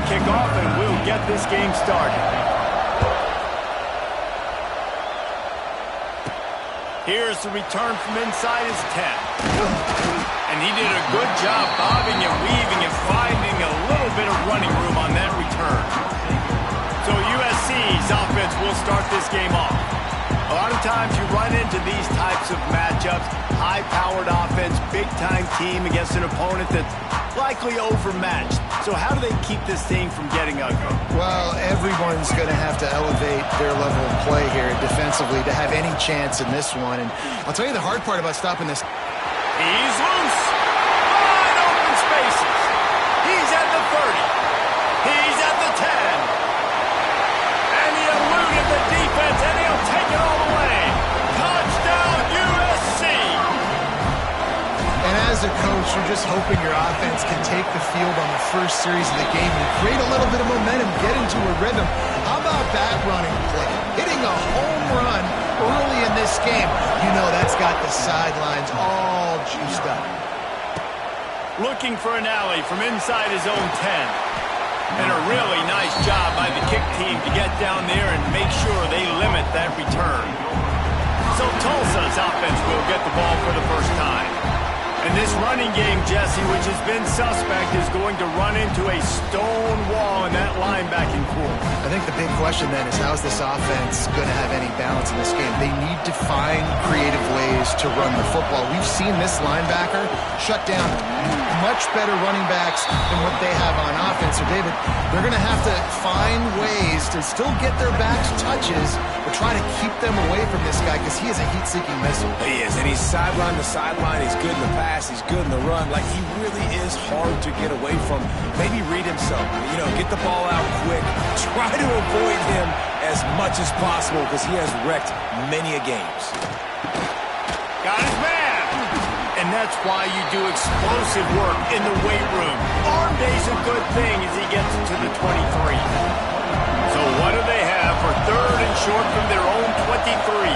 kickoff, and we'll get this game started. Here's the return from inside his 10. And he did a good job bobbing and weaving and finding a little bit of running room on that return. So USC's offense will start this game off. A lot of times you run into these types of matchups, high-powered offense, big-time team against an opponent that's likely overmatched. So how do they keep this thing from getting ugly? Well, everyone's going to have to elevate their level of play here defensively to have any chance in this one. And I'll tell you the hard part about stopping this. He's loose. Wide open spaces. He's at the 30. He's at the 10. And he eluded the defense, and he'll take it all the way. Touchdown, USC. And as a coach, you're just hoping your offense can take the field on the first series of the game and create a little bit of momentum, get into a rhythm. How about that running play? Hitting a home run early in this game. You know that's got the sidelines all juiced up. Looking for an alley from inside his own 10. And a really nice job by the kick team to get down there and make sure they limit that return. So Tulsa's offense will get the ball for the first time. And this running game, Jesse, which has been suspect, is going to run into a stone wall in that linebacking core. I think the big question then is, how's this offense going to have any balance in this game? They need to find creative ways to run the football. We've seen this linebacker shut down much better running backs than what they have on offense. So, David, they're going to have to find ways to still get their backs touches, but try to keep them away from this guy because he is a heat-seeking missile. He is, and he's sideline to sideline. He's good in the pass. He's good in the run. Like, he really is hard to get away from. Maybe read him some. You know, get the ball out quick. Try to avoid him as much as possible because he has wrecked many a games. Got his man. And that's why you do explosive work in the weight room. Arm day's a good thing as he gets to the 23. So what do they have for third and short from their own 23?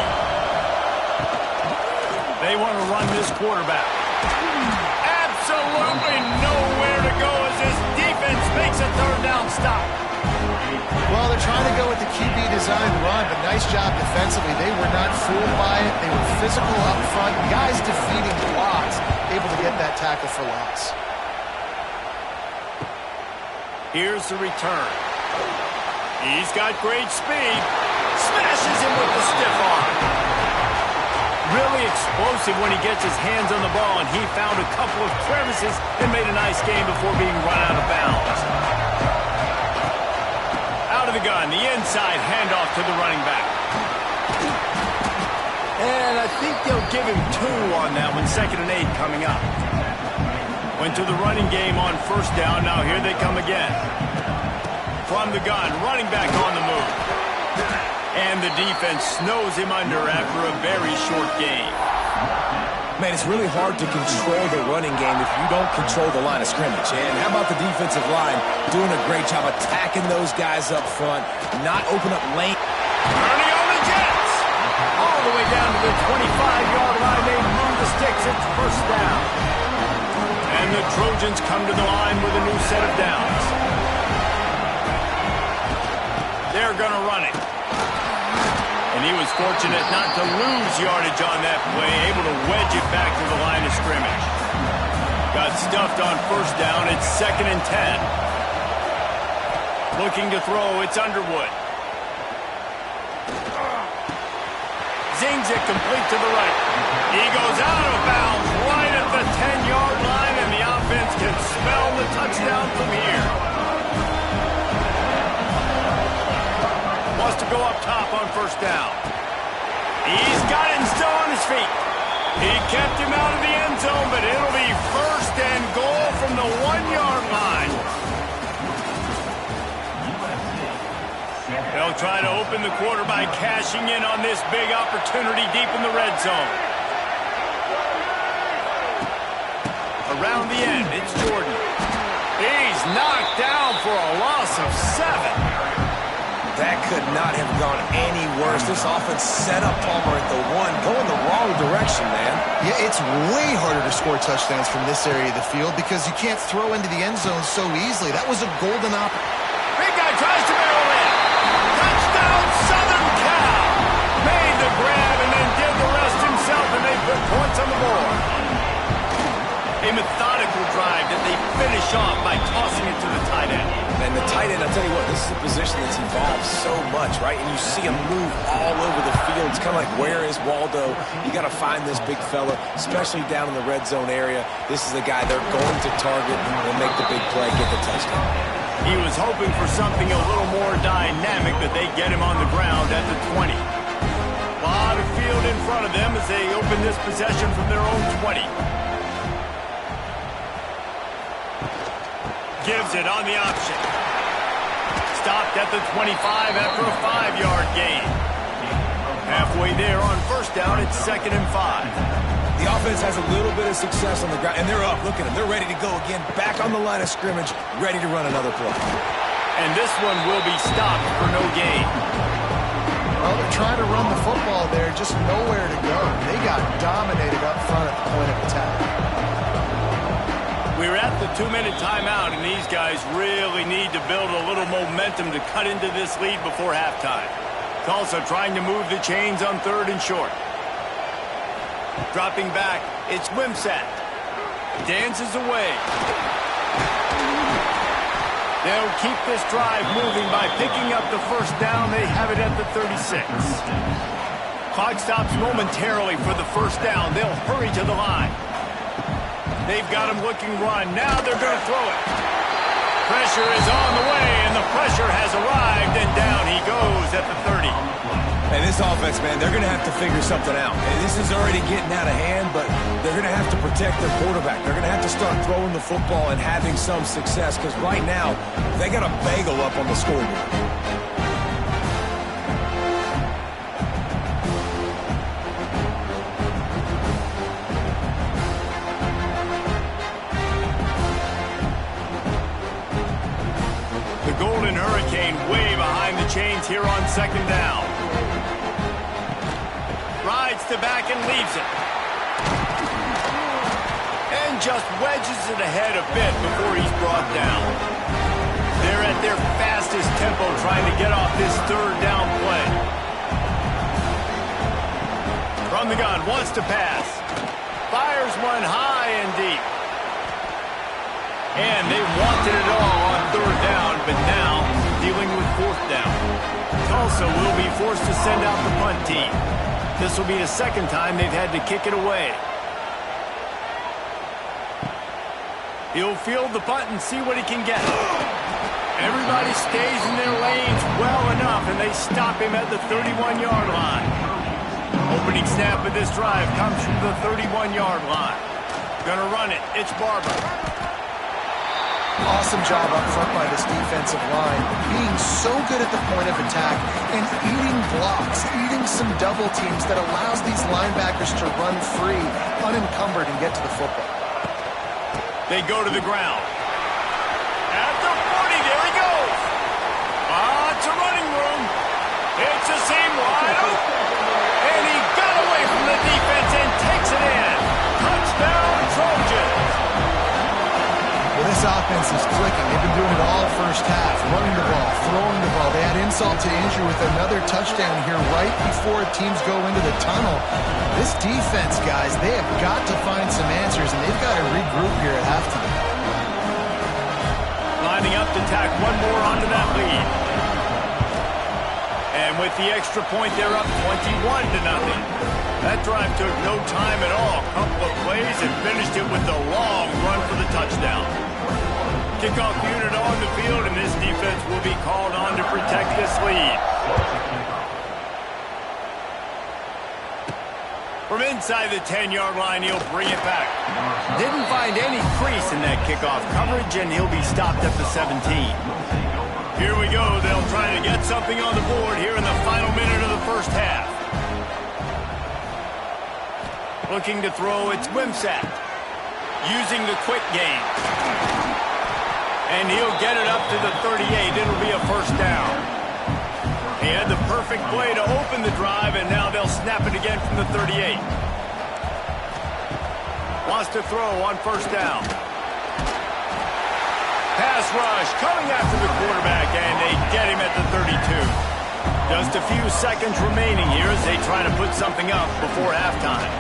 They want to run this quarterback. Absolutely nowhere to go as this defense makes a third down stop. Well, they're trying to go with the QB design run, but nice job defensively. They were not fooled by it. They were physical up front. Guys defeating blocks, able to get that tackle for loss. Here's the return. He's got great speed. Smashes him with the stiff arm. Really explosive when he gets his hands on the ball, and he found a couple of crevices and made a nice game before being run out of bounds. Out of the gun, the inside handoff to the running back. And I think they'll give him 2 on that one, 2nd and 8 coming up. Went to the running game on first down, now here they come again. From the gun, running back on the move. And the defense snows him under after a very short game. Man, it's really hard to control the running game if you don't control the line of scrimmage. And how about the defensive line doing a great job attacking those guys up front, not open up lane. Turning on the Jets. All the way down to the 25-yard line. They move the sticks. It's first down. And the Trojans come to the line with a new set of downs. They're going to run it. And he was fortunate not to lose yardage on that play, able to wedge it back to the line of scrimmage. Got stuffed on first down. It's 2nd and 10. Looking to throw. It's Underwood. Zings it complete to the right. He goes out of bounds right at the 10-yard line, and the offense can smell the touchdown from here. Wants to go up top on first down. He's got it and still on his feet. He kept him out of the end zone, but it'll be first and goal from the 1-yard line. They'll try to open the quarter by cashing in on this big opportunity deep in the red zone. Around the end, it's Jordan. He's knocked down for a loss of 7. That could not have gone any worse. This offense set up Palmer at the 1, going the wrong direction, man. Yeah, it's way harder to score touchdowns from this area of the field because you can't throw into the end zone so easily. That was a golden opportunity. Big guy tries to barrel in. Touchdown, Southern Cal. Made the grab and then did the rest himself, and they put points on the board. A methodical drive that they finish off by tossing it to the tight end. And the tight end, I'll tell you what, this is a position that's evolved so much, right? And you see him move all over the field. It's kind of like, where is Waldo? You got to find this big fella, especially down in the red zone area. This is the guy they're going to target and make the big play, get the touchdown. He was hoping for something a little more dynamic, but they get him on the ground at the 20. A lot of field in front of them as they open this possession from their own 20. Gives it on the option. Stopped at the 25 after a 5-yard gain. Halfway there on first down, it's 2nd and 5. The offense has a little bit of success on the ground, and they're up. Look at them. They're ready to go again. Back on the line of scrimmage, ready to run another play. And this one will be stopped for no gain. Well, they're trying to run the football there, just nowhere to go. They got dominated up front at the point of attack. We're at the 2-minute timeout, and these guys really need to build a little momentum to cut into this lead before halftime. Tulsa trying to move the chains on 3rd and short. Dropping back, it's Wimsatt. Dances away. They'll keep this drive moving by picking up the first down. They have it at the 36. Clock stops momentarily for the first down. They'll hurry to the line. They've got him looking run. Now they're going to throw it. Pressure is on the way, and the pressure has arrived, and down he goes at the 30. And this offense, man, they're going to have to figure something out. And this is already getting out of hand, but they're going to have to protect their quarterback. They're going to have to start throwing the football and having some success, because right now, they got a bagel up on the scoreboard. Golden Hurricane way behind the chains here on 2nd down. Rides to back and leaves it. And just wedges it ahead a bit before he's brought down. They're at their fastest tempo trying to get off this 3rd down play. From the gun, wants to pass. Fires one high and deep. And they wanted it all on 3rd down, but now dealing with 4th down. Tulsa will be forced to send out the punt team. This will be the 2nd time they've had to kick it away. He'll field the punt and see what he can get. Everybody stays in their lanes well enough, and they stop him at the 31-yard line. Opening snap of this drive comes from the 31-yard line. Gonna run it. It's Barber. Awesome job up front by this defensive line, being so good at the point of attack and eating blocks, eating some double teams that allows these linebackers to run free, unencumbered, and get to the football. They go to the ground. At the 40, there he goes. It's a running room. It's a seam wide open. And he got away from the defense and takes it in. Touchdown, Trojans. Well, this offense is clicking. They've been doing it all first half, running the ball, throwing the ball. They add insult to injury with another touchdown here right before teams go into the tunnel. This defense, guys, they have got to find some answers, and they've got to regroup here at halftime. Lining up to tack one more onto that lead. And with the extra point, they're up 21-0. That drive took no time at all. Couple of plays and finished it with a long run for the touchdown. Kickoff unit on the field, and this defense will be called on to protect this lead. From inside the 10-yard line, he'll bring it back. Didn't find any crease in that kickoff coverage, and he'll be stopped at the 17. Here we go. They'll try to get something on the board here in the final minute of the first half. Looking to throw, it's Wimsatt. Using the quick game. And he'll get it up to the 38. It'll be a first down. He had the perfect play to open the drive, and now they'll snap it again from the 38. Wants to throw on first down. Pass rush coming after the quarterback, and they get him at the 32. Just a few seconds remaining here as they try to put something up before halftime.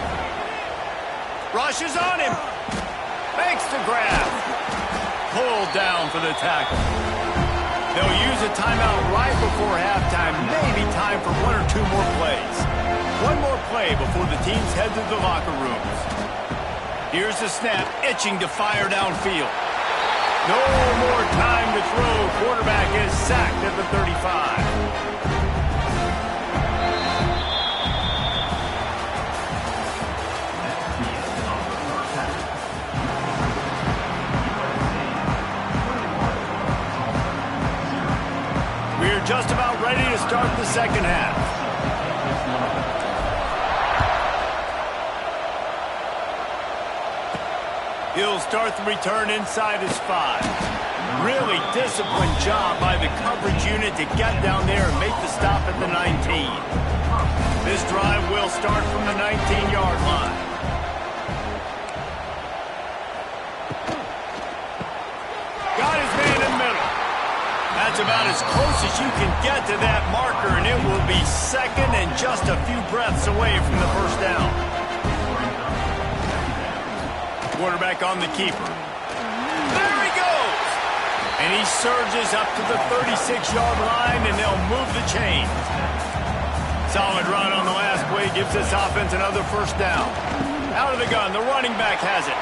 Rushes on him. Makes the grab. Pulled down for the tackle. They'll use a timeout right before halftime. Maybe time for one or two more plays. One more play before the teams head to the locker rooms. Here's the snap, itching to fire downfield. No more time to throw. Quarterback is sacked at the 35. We're just about ready to start the second half. He'll start the return inside his 5. Really disciplined job by the coverage unit to get down there and make the stop at the 19. This drive will start from the 19-yard line. Got his man in the middle. That's about as close as you can get to that marker, and it will be second and just a few breaths away from the first down. Quarterback on the keeper. There he goes! And he surges up to the 36-yard line, and they'll move the chain. Solid run on the last play gives this offense another first down. Out of the gun, the running back has it.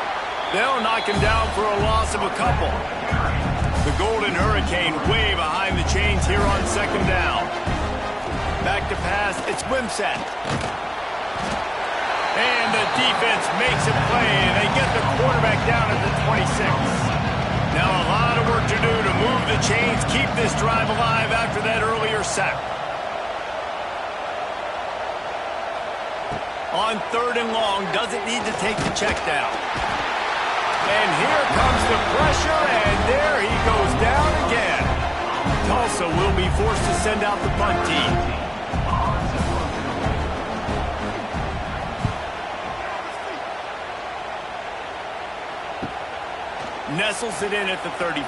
They'll knock him down for a loss of a couple. The Golden Hurricane way behind the chains here on second down. Back to pass, it's Wimsatt. And the defense makes a play, and they get the quarterback down at the 26. Now a lot of work to do to move the chains, keep this drive alive after that earlier sack. On third and long, doesn't need to take the check down. And here comes the pressure, and there he goes down again. Tulsa will be forced to send out the punt team. Nestles it in at the 35.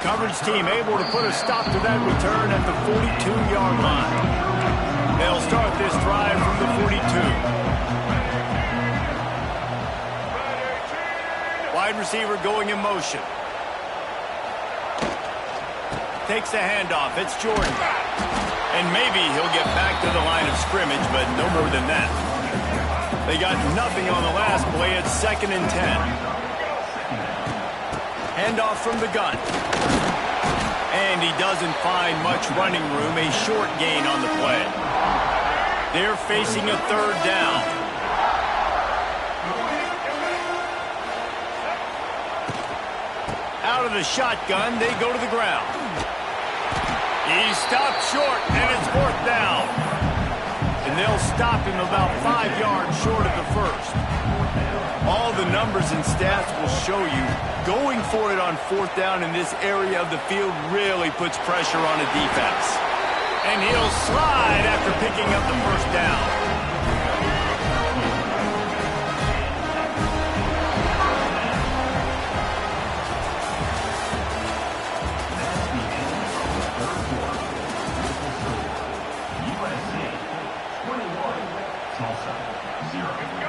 Coverage team able to put a stop to that return at the 42-yard line. They'll start this drive from the 42. Wide receiver going in motion. Takes the handoff. It's Jordan. And maybe he'll get back to the line of scrimmage, but no more than that. They got nothing on the last play. It's 2nd and 10. Handoff from the gun. And he doesn't find much running room. A short gain on the play. They're facing a third down. Out of the shotgun, they go to the ground. He stopped short, and it's 4th down. And they'll stop him about 5 yards short of the first. All the numbers and stats will show you going for it on 4th down in this area of the field really puts pressure on a defense. And he'll slide after picking up the first down.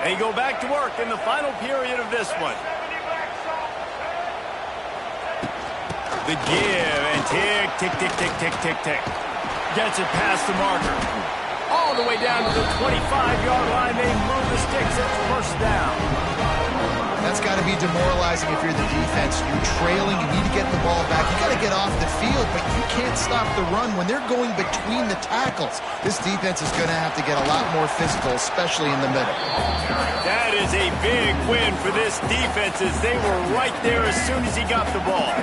They go back to work in the final period of this one. The give and tick, tick, tick, tick, tick, tick, tick. Gets it past the marker. All the way down to the 25-yard line. They move the sticks. It's first down. That's got to be demoralizing if you're the defense. You're trailing. You need to get the ball back. You got to get off the field, but you can't stop the run when they're going between the tackles. This defense is going to have to get a lot more physical, especially in the middle. That is a big win for this defense as they were right there as soon as he got the ball.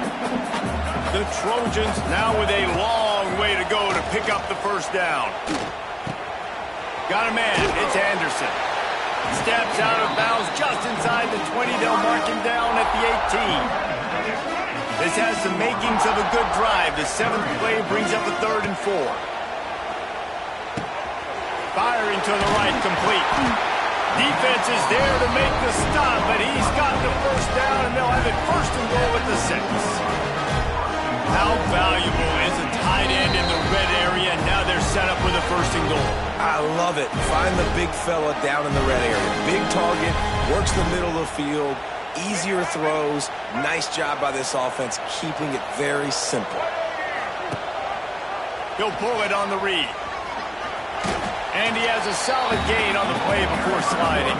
The Trojans now with a long way to go to pick up the first down. Got a man. It's Anderson. Steps out of bounds just inside the 20. They'll mark him down at the 18. This has the makings of a good drive. The 7th play brings up a 3rd and 4. Firing to the right, complete. Defense is there to make the stop, but he's got the first down, and they'll have it first and goal at the 6. How valuable is a tight end in the red area? Now they're set up with a first and goal. I love it. Find the big fella down in the red area. Big target, works the middle of the field, easier throws. Nice job by this offense, keeping it very simple. He'll pull it on the read. And he has a solid gain on the play before sliding.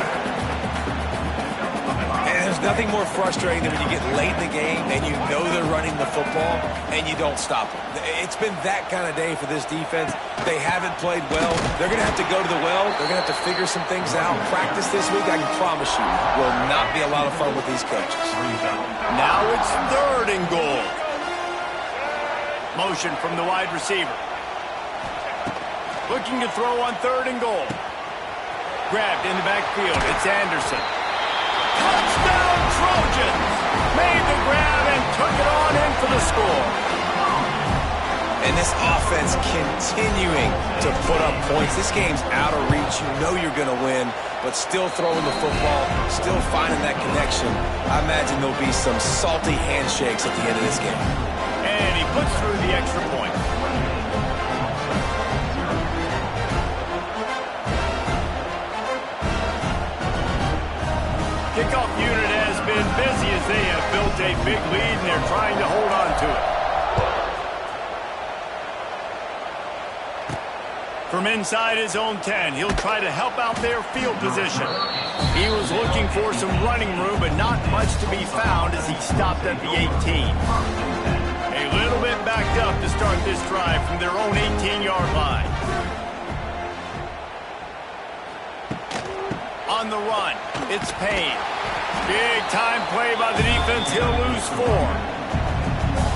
And there's nothing more frustrating than when you get late in the game and you know they're running the football and you don't stop them. It's been that kind of day for this defense. They haven't played well. They're going to have to go to the well. They're going to have to figure some things out. Practice this week, I can promise you, will not be a lot of fun with these coaches. Now it's third and goal. Motion from the wide receiver. Looking to throw on third and goal. Grabbed in the backfield. It's Anderson. Touchdown Trojans! Made the grab and took it on in for the score. And this offense continuing to put up points. This game's out of reach. You know you're going to win, but still throwing the football, still finding that connection. I imagine there'll be some salty handshakes at the end of this game. And he puts through the extra point. Kickoff unit has been busy as they have built a big lead, and they're trying to hold on to it. From inside his own 10, he'll try to help out their field position. He was looking for some running room, but not much to be found as he stopped at the 18. A little bit backed up to start this drive from their own 18-yard line. On the run, it's Payne. Big-time play by the defense. He'll lose 4.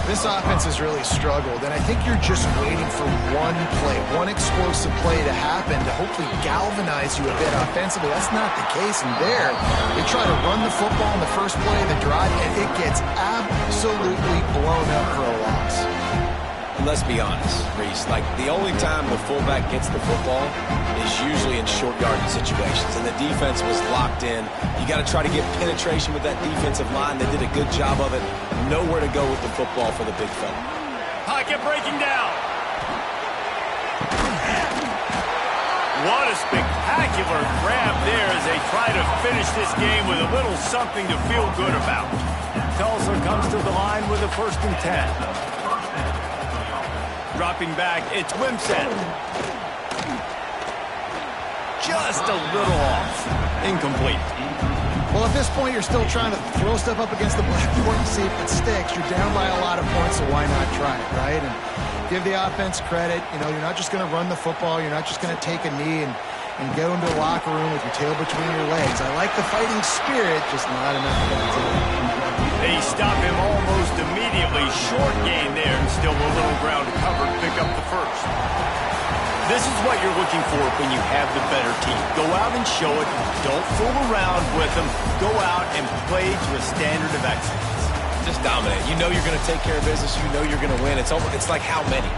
This offense has really struggled, and I think you're just waiting for one play, one explosive play to happen to hopefully galvanize you a bit offensively. That's not the case, and there, they try to run the football in the first play of the drive, and it gets absolutely blown up for a loss. Let's be honest, Reese, like the only time the fullback gets the football is usually in short yardage situations, and the defense was locked in. You got to try to get penetration with that defensive line. They did a good job of it. Nowhere to go with the football for the big fella. Pocket breaking down. What a spectacular grab there as they try to finish this game with a little something to feel good about. Tulsa comes to the line with a 1st and 10. Dropping back, it's Wimsatt. Just a little off. Incomplete. Well, at this point, you're still trying to throw stuff up against the blackboard and see if it sticks. You're down by a lot of points, so why not try it, right? And give the offense credit. You know, you're not just going to run the football. You're not just going to take a knee and go into the locker room with your tail between your legs. I like the fighting spirit, just not enough to get to it. They stop him almost immediately. Short gain there, and still a little ground to cover to pick up the first. This is what you're looking for when you have the better team. Go out and show it. Don't fool around with them. Go out and play to a standard of excellence. Just dominate. You know you're going to take care of business. You know you're going to win. It's like how many?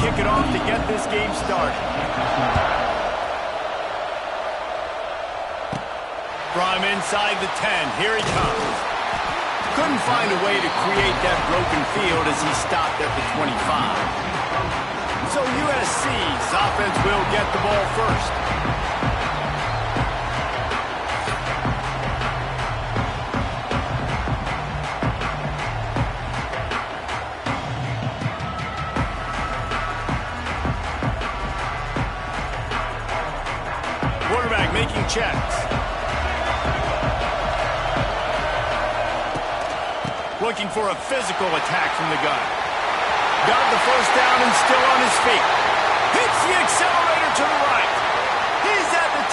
kick it off to get this game started. From inside the 10, here he comes. Couldn't find a way to create that broken field as he stopped at the 25. So USC's offense will get the ball first. Quarterback making checks. Looking for a physical attack from the gun. Got the first down and still on his feet. Hits the accelerator to the right. He's at the 10.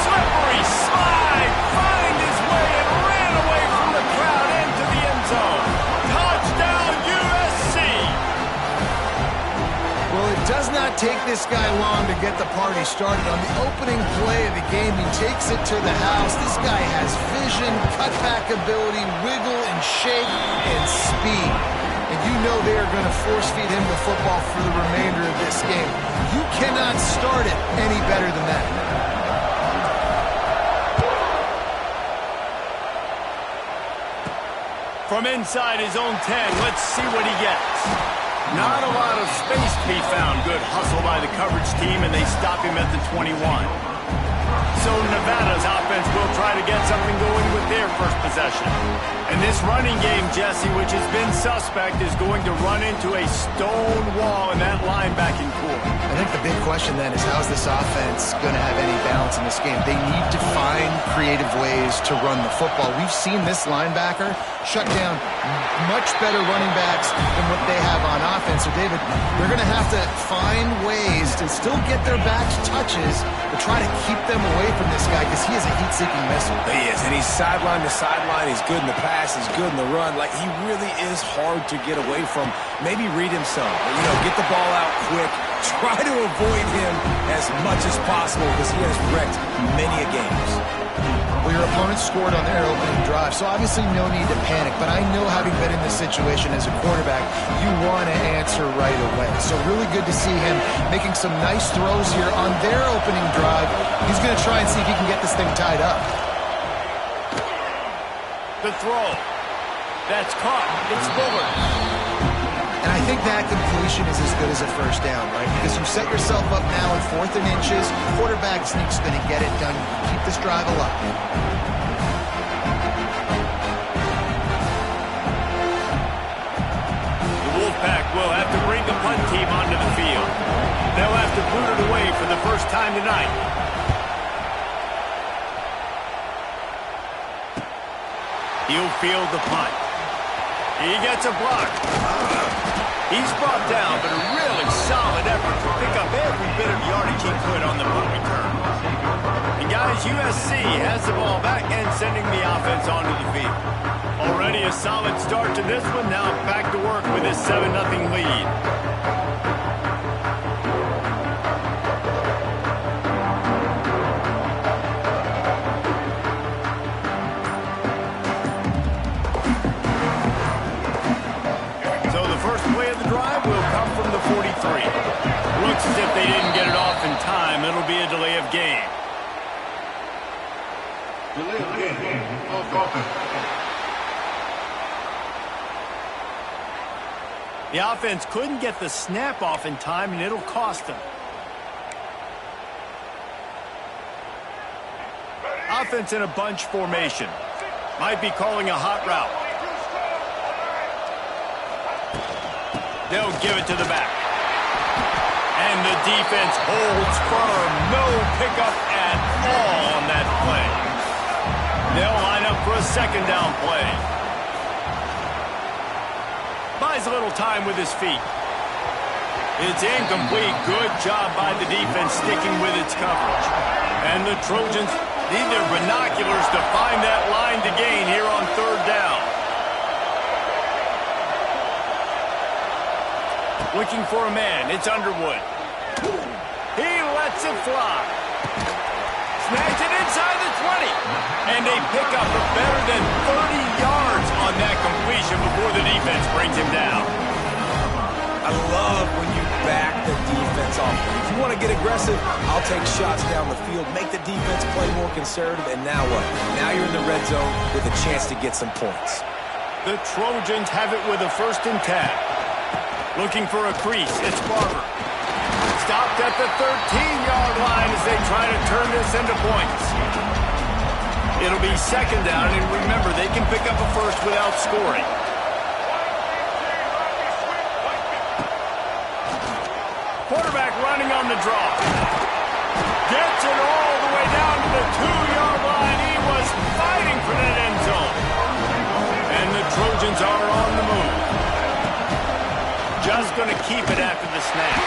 Slippery slide. Find his way and ran away from the crowd into the end zone. Touchdown, USC. Well, it does not take this guy long to get the party started. On the opening play of the game, he takes it to the house. This guy has vision, cutback ability, wiggle and shake, and speed. And you know they are going to force-feed him the football for the remainder of this game. You cannot start it any better than that. From inside his own 10, let's see what he gets. Not a lot of space to be found. Good hustle by the coverage team, and they stop him at the 21. So Nevada's offense will try to get something going with their first possession. And this running game, Jesse, which has been suspect, is going to run into a stone wall in that linebacking core. I think the big question then is how's this offense going to have any balance in this game? They need to find creative ways to run the football. We've seen this linebacker shut down much better running backs than what they have on offense. So, David, they're going to have to find ways to still get their backs touches, but try to keep them away from this guy because he is a heat-seeking missile. He is, and he's sideline to sideline. He's good in the pass. He's good in the run. Like, he really is hard to get away from. Maybe read him some. You know, get the ball out quick. Try to avoid him as much as possible because he has wrecked many a games. Well, your opponent scored on their opening drive, so obviously no need to panic. But I know, having been in this situation as a quarterback, you want to answer right away. So really good to see him making some nice throws here on their opening drive. He's going to try and see if he can get this thing tied up. The throw. That's caught. It's Bullard. And I think that completion is as good as a first down, right? Because you set yourself up now in 4th and inches. Quarterback sneak's going to get it done. Keep this drive alive. The Wolfpack will have to bring the punt team onto the field. They'll have to boot it away for the first time tonight. He'll field the punt. He gets a block. He's brought down, but a really solid effort to pick up every bit of yardage he could on the punt return. And guys, USC has the ball back and sending the offense onto the field. Already a solid start to this one. Now back to work with this 7-0 lead. From the 43. Looks as if they didn't get it off in time. It'll be a delay of game. Delay of game. The offense couldn't get the snap off in time, and it'll cost them. Offense in a bunch formation. Might be calling a hot route. They'll give it to the back. And the defense holds firm. No pickup at all on that play. They'll line up for a second down play. Buys a little time with his feet. It's incomplete. Good job by the defense sticking with its coverage. And the Trojans need their binoculars to find that line to gain here on 3rd down. Looking for a man. It's Underwood. He lets it fly. Snags it inside the 20. And they pick up a better than 30 yards on that completion before the defense brings him down. I love when you back the defense off. If you want to get aggressive, I'll take shots down the field, make the defense play more conservative, and now what? Now you're in the red zone with a chance to get some points. The Trojans have it with a 1st and 10. Looking for a crease, it's Barber. Stopped at the 13-yard line as they try to turn this into points. It'll be 2nd down, and remember, they can pick up a first without scoring. Quarterback running on the draw. Gets it all the way down to the 2-yard line. He was fighting for that end zone. And the Trojans are on the move. Just going to keep it after the snap.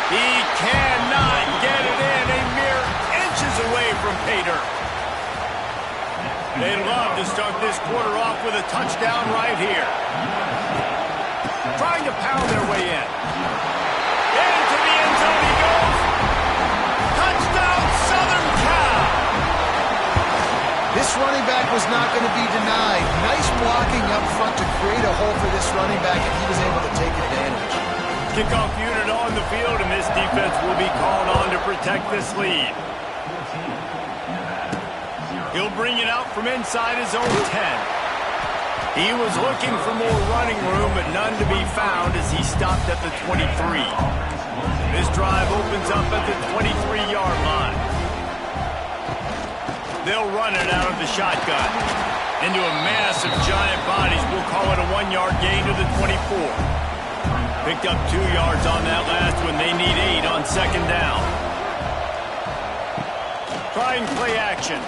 He cannot get it in. A mere inches away from pay dirt. They'd love to start this quarter off with a touchdown right here. Trying to pound their way in. Into the end zone he goes. Touchdown, Southern Cal. This running back was not going to be denied. Nice blocking up front to create a hole for this running back, and he was able to take advantage. Kickoff unit on the field, and this defense will be called on to protect this lead. He'll bring it out from inside his own 10. He was looking for more running room, but none to be found as he stopped at the 23. This drive opens up at the 23-yard line. They'll run it out of the shotgun. Into a mass of giant bodies. We'll call it a 1-yard gain to the 24. Picked up 2 yards on that last one. They need 8 on 2nd down. Trying play action.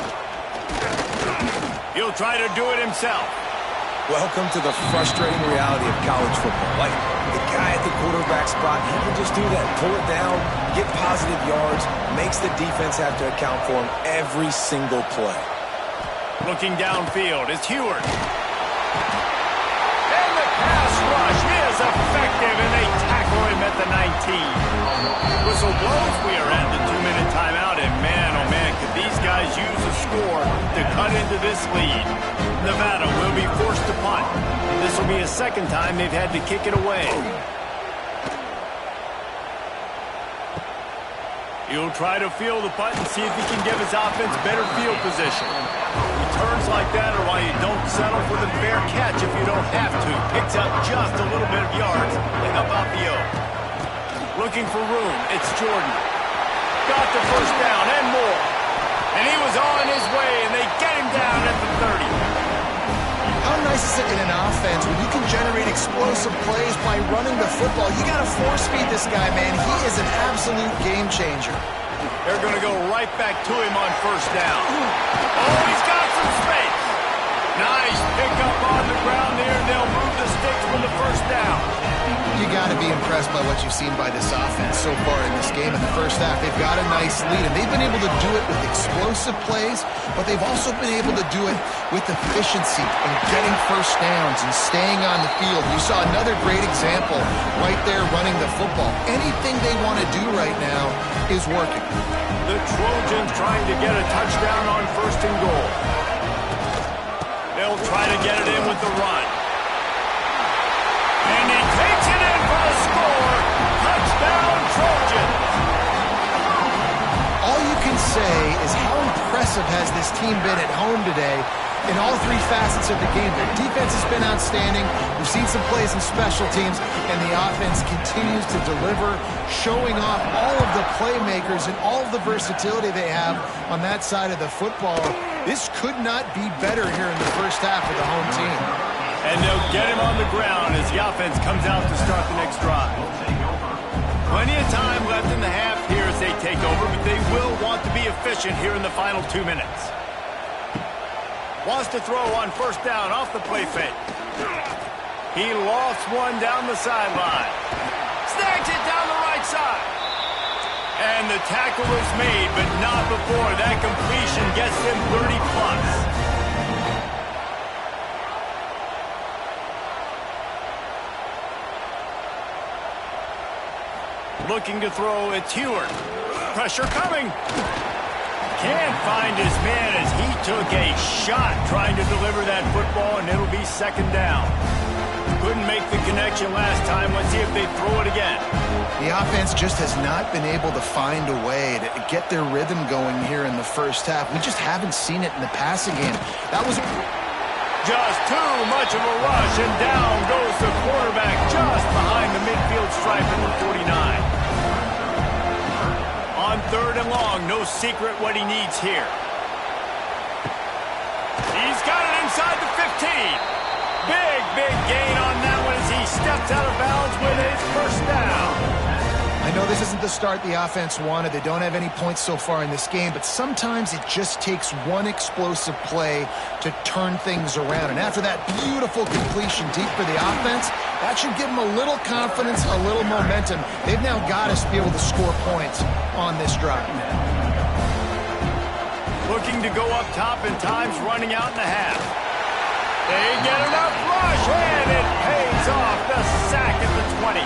He'll try to do it himself. Welcome to the frustrating reality of college football. Like, the guy at the quarterback spot, he can just do that. Pull it down, get positive yards, makes the defense have to account for him every single play. Looking downfield is Heward. And the pass rush is effective, and they tackle him at the 19. Whistle blows. We are at the 2-minute timeout, and man, oh man, could these guys use a score to cut into this lead. Nevada will be forced to punt. This will be a 2nd time they've had to kick it away. He'll try to field the punt and see if he can give his offense better field position. Returns like that are why you don't settle for the fair catch if you don't have to. Picks up just a little bit of yards and up out the O. Looking for room, it's Jordan. Got the 1st down and more. And he was on his way, and they get him down at the 30. How nice is it in an offense when you can generate explosive plays by running the football? You got to force-feed this guy, man. He is an absolute game changer. They're going to go right back to him on 1st down. Oh, he's got some space. Nice pickup on the ground there. They'll move the sticks for the 1st down. You got to be impressed by what you've seen by this offense so far in this game. In the 1st half, they've got a nice lead, and they've been able to do it with explosive plays, but they've also been able to do it with efficiency and getting 1st downs and staying on the field. You saw another great example right there running the football. Anything they want to do right now is working. The Trojans trying to get a touchdown on 1st and goal. They'll try to get it in with the run. And he takes it in for the score. Touchdown, Trojans. All you can say is how impressive has this team been at home today in all 3 facets of the game. Their defense has been outstanding. We've seen some plays in special teams, and the offense continues to deliver, showing off all of the playmakers and all of the versatility they have on that side of the football. This could not be better here in the 1st half of the home team. And they'll get him on the ground as the offense comes out to start the next drive. Plenty of time left in the half here as they take over, but they will want to be efficient here in the final 2 minutes. Wants to throw on 1st down off the play fake. He lost one down the sideline. Snags it down the right side. And the tackle is made, but not before that completion gets him 30+. Looking to throw, it's Heward. Pressure coming. Can't find his man as he took a shot trying to deliver that football, and it'll be second down. Couldn't make the connection last time. Let's see if they throw it again. The offense just has not been able to find a way to get their rhythm going here in the first half. We just haven't seen it in the passing game. That was just too much of a rush, and down goes the quarterback just behind the midfield stripe at the 49. On third and long, no secret what he needs here. He's got it inside the 15. Big gain on that one as he steps out of bounds with his first down. I know this isn't the start the offense wanted. They don't have any points so far in this game, but sometimes it just takes one explosive play to turn things around. And after that beautiful completion deep for the offense, that should give them a little confidence, a little momentum. They've now got to be able to score points on this drive. Looking to go up top, and time's running out in the half. They get enough rush, and it pays off. The sack at the 20.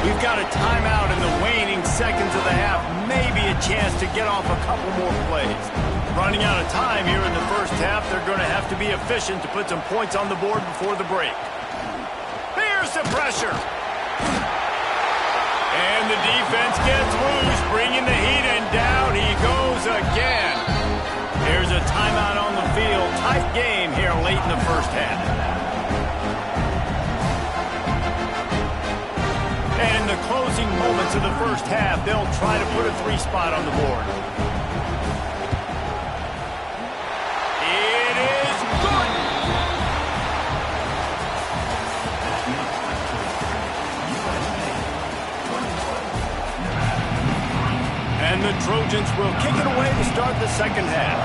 We've got a timeout in the waning seconds of the half. Maybe a chance to get off a couple more plays. Running out of time here in the first half. They're going to have to be efficient to put some points on the board before the break. Here's the pressure. And the defense gets loose, bringing the heat, and down he goes again. Here's a timeout on the field. Tight game here late in the first half. And in the closing moments of the first half, they'll try to put a 3 spot on the board. It is good. And the Trojans will kick it away to start the second half.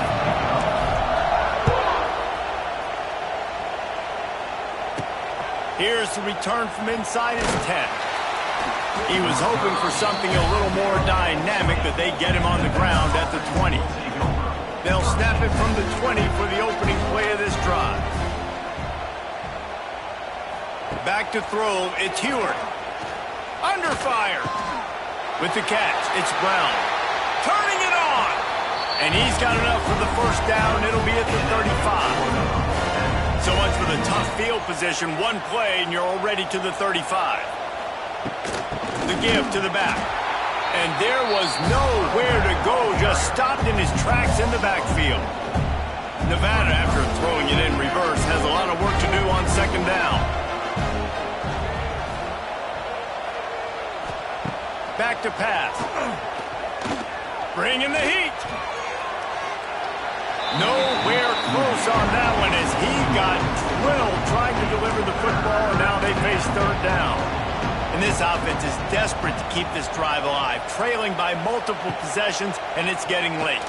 Here's the return from inside his 10. He was hoping for something a little more dynamic, but they get him on the ground at the 20. They'll snap it from the 20 for the opening play of this drive. Back to throw, it's Heward. Under fire. With the catch, it's Brown. Turning it on. And he's got enough for the first down. It'll be at the 35. So much for the tough field position. One play, and you're already to the 35. The give to the back. And there was nowhere to go. Just stopped in his tracks in the backfield. Nevada, after throwing it in reverse, has a lot of work to do on second down. Back to pass. Bringing the heat. Nowhere close on that one as he got drilled trying to deliver the football, and now they face third down. And this offense is desperate to keep this drive alive, trailing by multiple possessions, and it's getting late.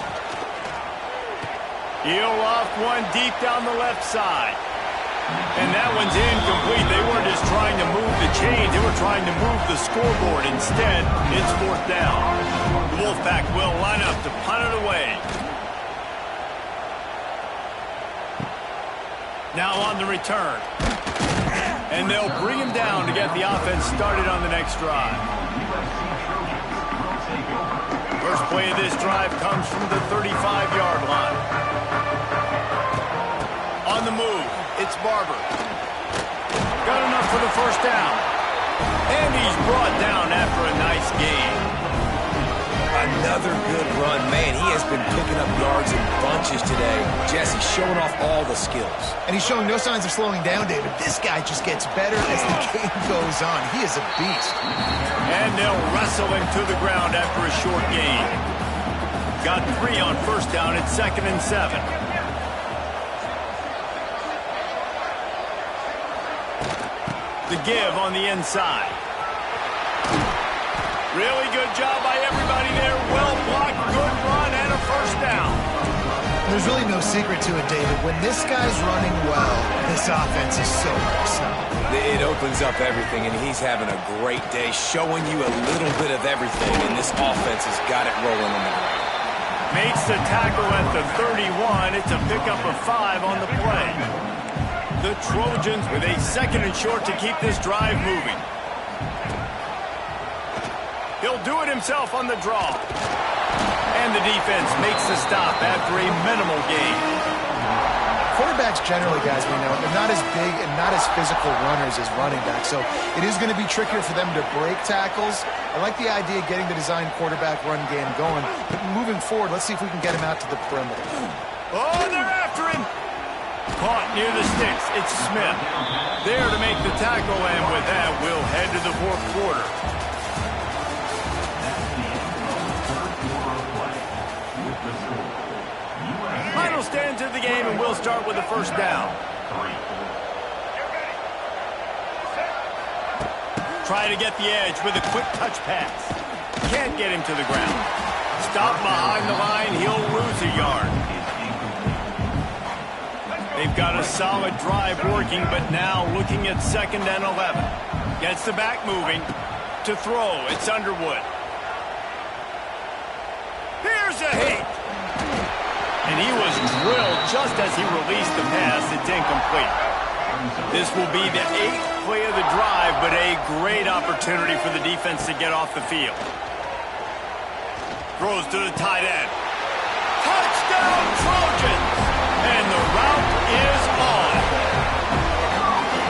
He'll loft one deep down the left side. And that one's incomplete. They weren't just trying to move the chains. They were trying to move the scoreboard. Instead, it's fourth down. The Wolfpack will line up to punt it away. Now on the return. And they'll bring him down to get the offense started on the next drive. First play of this drive comes from the 35-yard line. On the move, it's Barber. Got enough for the first down. And he's brought down after a nice gain. Another good run. Man, he has been picking up yards in bunches today. Jesse showing off all the skills. And he's showing no signs of slowing down, David. This guy just gets better as the game goes on. He is a beast. And they'll wrestle him to the ground after a short gain. Got 3 on first down at 2nd and 7. The give on the inside. Really good job by everybody there. Well blocked, good run, and a first down. There's really no secret to it, David. When this guy's running well, this offense is so versatile. It opens up everything, and he's having a great day, showing you a little bit of everything, and this offense has got it rolling on the ground. Makes the tackle at the 31. It's a pickup of 5 on the play. The Trojans with a 2nd and short to keep this drive moving. He'll do it himself on the draw. And And the defense makes the stop after a minimal gain. Quarterbacks generally, guys, we know, they're not as big and not as physical runners as running backs, so it is going to be trickier for them to break tackles. I like the idea of getting the design quarterback run game going, but moving forward, let's see if we can get him out to the perimeter. Oh, they're after him. Caught near the sticks. It's Smith. There to make the tackle, and with that, we'll head to the fourth quarter. Final stands of the game, and we'll start with the first down. Try to get the edge with a quick touch pass. Can't get him to the ground. Stop behind the line. He'll lose a yard. They've got a solid drive working, but now looking at 2nd and 11. Gets the back moving. To throw, it's Underwood. Here's a hit. And he was drilled just as he released the pass. It's incomplete. This will be the 8th play of the drive, but a great opportunity for the defense to get off the field. Throws to the tight end. Touchdown, Trojans! And the route is on.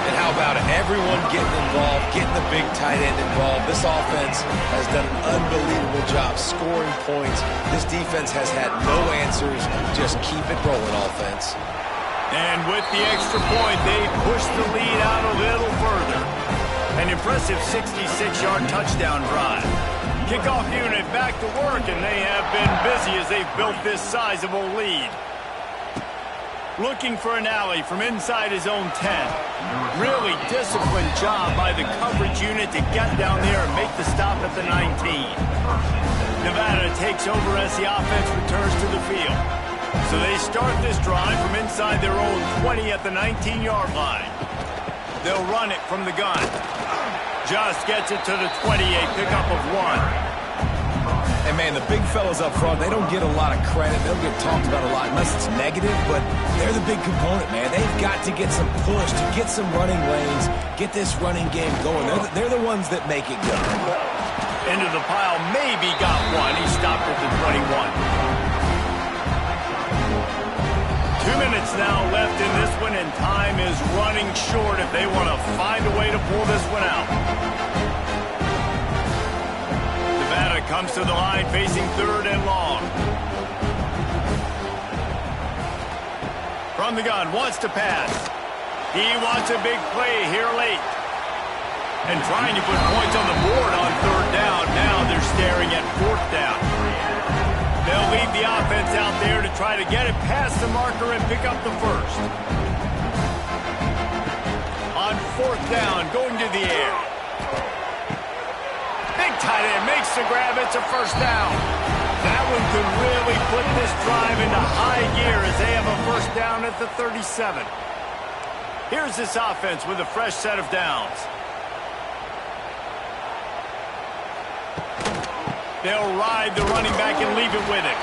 And how about it? Everyone getting involved, getting the big tight end involved. This offense has done an unbelievable job scoring points. This defense has had no answers. Just keep it rolling, offense. And with the extra point, they push the lead out a little further. An impressive 66-yard touchdown drive. Kickoff unit back to work, and they have been busy as they've built this sizable lead. Looking for an alley from inside his own 10. Really disciplined job by the coverage unit to get down there and make the stop at the 19. Nevada takes over as the offense returns to the field. So they start this drive from inside their own 20 at the 19-yard line. They'll run it from the gun. Just gets it to the 28, pickup of 1. And, man, the big fellas up front, they don't get a lot of credit. They don't get talked about a lot unless it's negative, but they're the big component, man. They've got to get some push, to get some running lanes, get this running game going. They're the ones that make it go. Into the pile, maybe got one. He stopped at the 21. 2 minutes now left in this one, and time is running short if they want to find a way to pull this one out. Nevada comes to the line facing 3rd and long. From the gun, wants to pass. He wants a big play here late. And trying to put points on the board on 3rd down. Now they're staring at 4th down. They'll leave the offense out there to try to get it past the marker and pick up the first. On 4th down, going to the air. Big tight end makes the grab. It's a first down. That one could really put this drive into high gear as they have a first down at the 37. Here's this offense with a fresh set of downs. They'll ride the running back and leave it with him.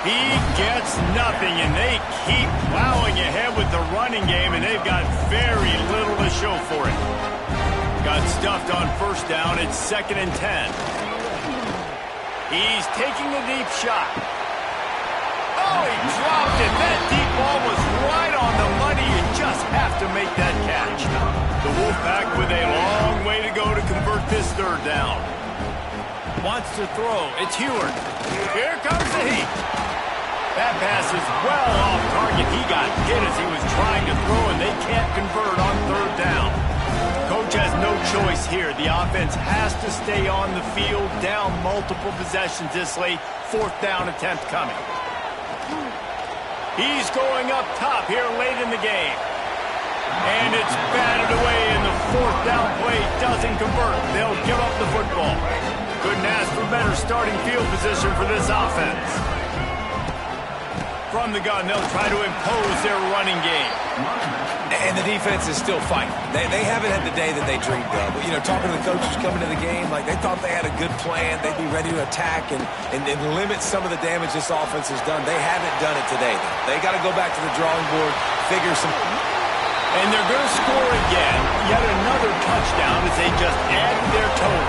He gets nothing, and they keep plowing ahead with the running game, and they've got very little to show for it. Got stuffed on first down. It's 2nd and 10. He's taking a deep shot. Oh, he dropped it. That deep ball was right on the money. You just have to make that catch. The Wolfpack with a long way to go to convert this 3rd down. Wants to throw. It's Heward. Here comes the heat. That pass is well off target. He got hit as he was trying to throw, and they can't convert on 3rd down. Coach has no choice here. The offense has to stay on the field, down multiple possessions this late. 4th down attempt coming. He's going up top here late in the game. And it's batted away, and the 4th down play doesn't convert. They'll give up the football. Couldn't ask for better starting field position for this offense. From the gun, they'll try to impose their running game. And the defense is still fighting. They haven't had the day that they dreamed of. But, you know, talking to the coaches coming to the game, like they thought they had a good plan. They'd be ready to attack and limit some of the damage this offense has done. They haven't done it today, though. They got to go back to the drawing board, figure some... And they're going to score again. Yet another touchdown as they just add to their total.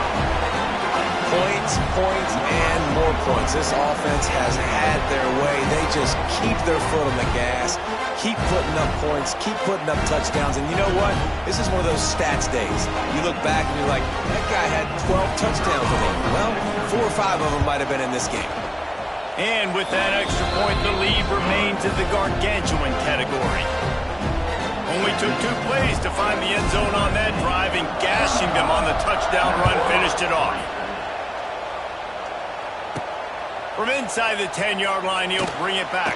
Points, points, and more points. This offense has had their way. They just keep their foot on the gas, keep putting up points, keep putting up touchdowns. And you know what? This is one of those stats days. You look back and you're like, that guy had 12 touchdowns in him. Well, 4 or 5 of them might have been in this game. And with that extra point, the lead remains in the gargantuan category. Only took 2 plays to find the end zone on that drive, and gashing them on the touchdown run finished it off. From inside the 10-yard line, he'll bring it back.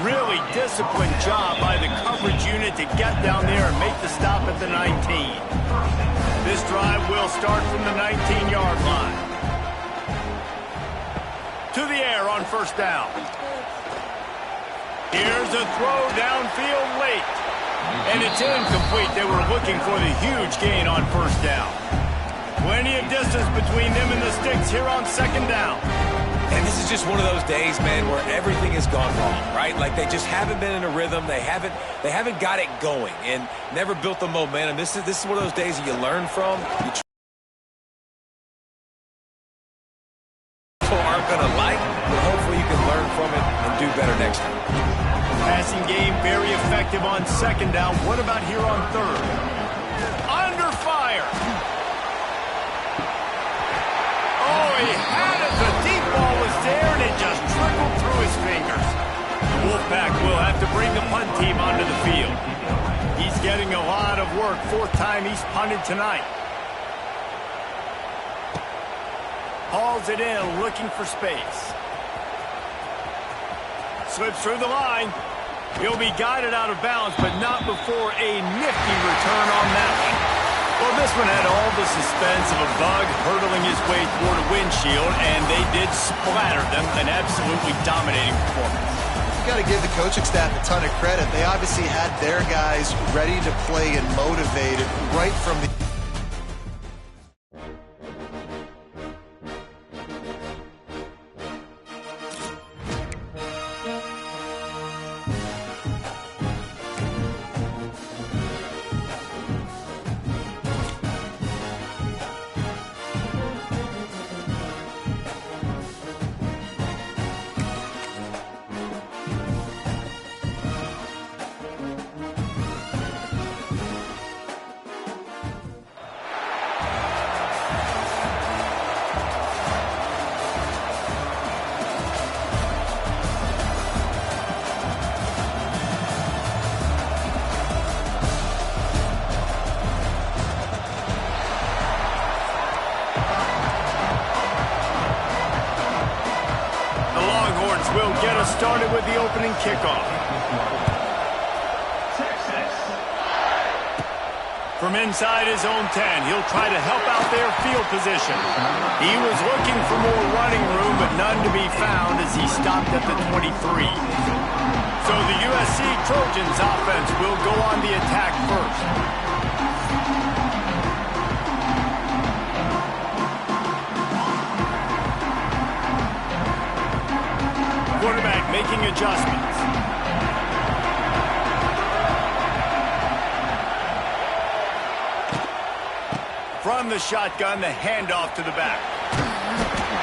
Really disciplined job by the coverage unit to get down there and make the stop at the 19. This drive will start from the 19-yard line. To the air on first down. Here's a throw downfield late. And it's incomplete. They were looking for the huge gain on first down. Plenty of distance between them and the sticks here on second down. And this is just one of those days, man, where everything has gone wrong, right? Like they just haven't been in a rhythm. They haven't got it going and never built the momentum. This is one of those days that you learn from. Aren't going to like, but hopefully you can learn from it and do better next time. Passing game very effective on second down. What about here on third? Under fire. Oh, he had it. The deep ball was there, and it just trickled through his fingers. The Wolfpack will have to bring the punt team onto the field. He's getting a lot of work. 4th time he's punted tonight. Hauls it in, looking for space. Slips through the line. He'll be guided out of bounds, but not before a nifty return on that one. Well, this one had all the suspense of a bug hurtling his way toward a windshield, and they did splatter them. An absolutely dominating performance. You got to give the coaching staff a ton of credit. They obviously had their guys ready to play and motivated right from the... Will get us started with the opening kickoff. From inside his own 10, he'll try to help out their field position. He was looking for more running room, but none to be found as he stopped at the 23. So the USC Trojans offense will go on the attack first. Quarterback making adjustments. From the shotgun, the handoff to the back.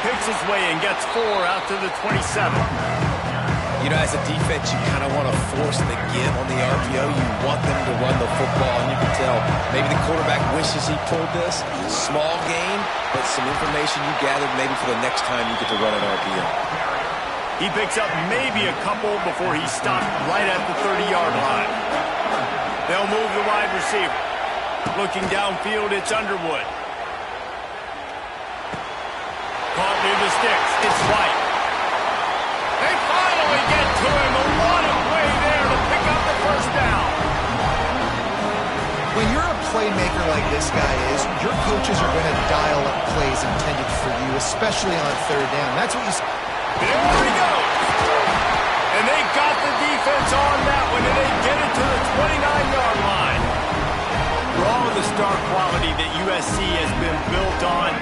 Picks his way and gets 4 out to the 27. You know, as a defense, you kind of want to force the give on the RPO. You want them to run the football, and you can tell maybe the quarterback wishes he pulled this. Small gain, but some information you gathered maybe for the next time you get to run an RPO. He picks up maybe a couple before he's stopped right at the 30-yard line. They'll move the wide receiver. Looking downfield, it's Underwood. Caught near the sticks. It's White. They finally get to him. A lot of play there to pick up the first down. When you're a playmaker like this guy is, your coaches are going to dial up plays intended for you, especially on third down. That's what you see. There he goes. And they got the defense on that one, and they get it to the 29-yard line. For all of the star quality that USC has been built on,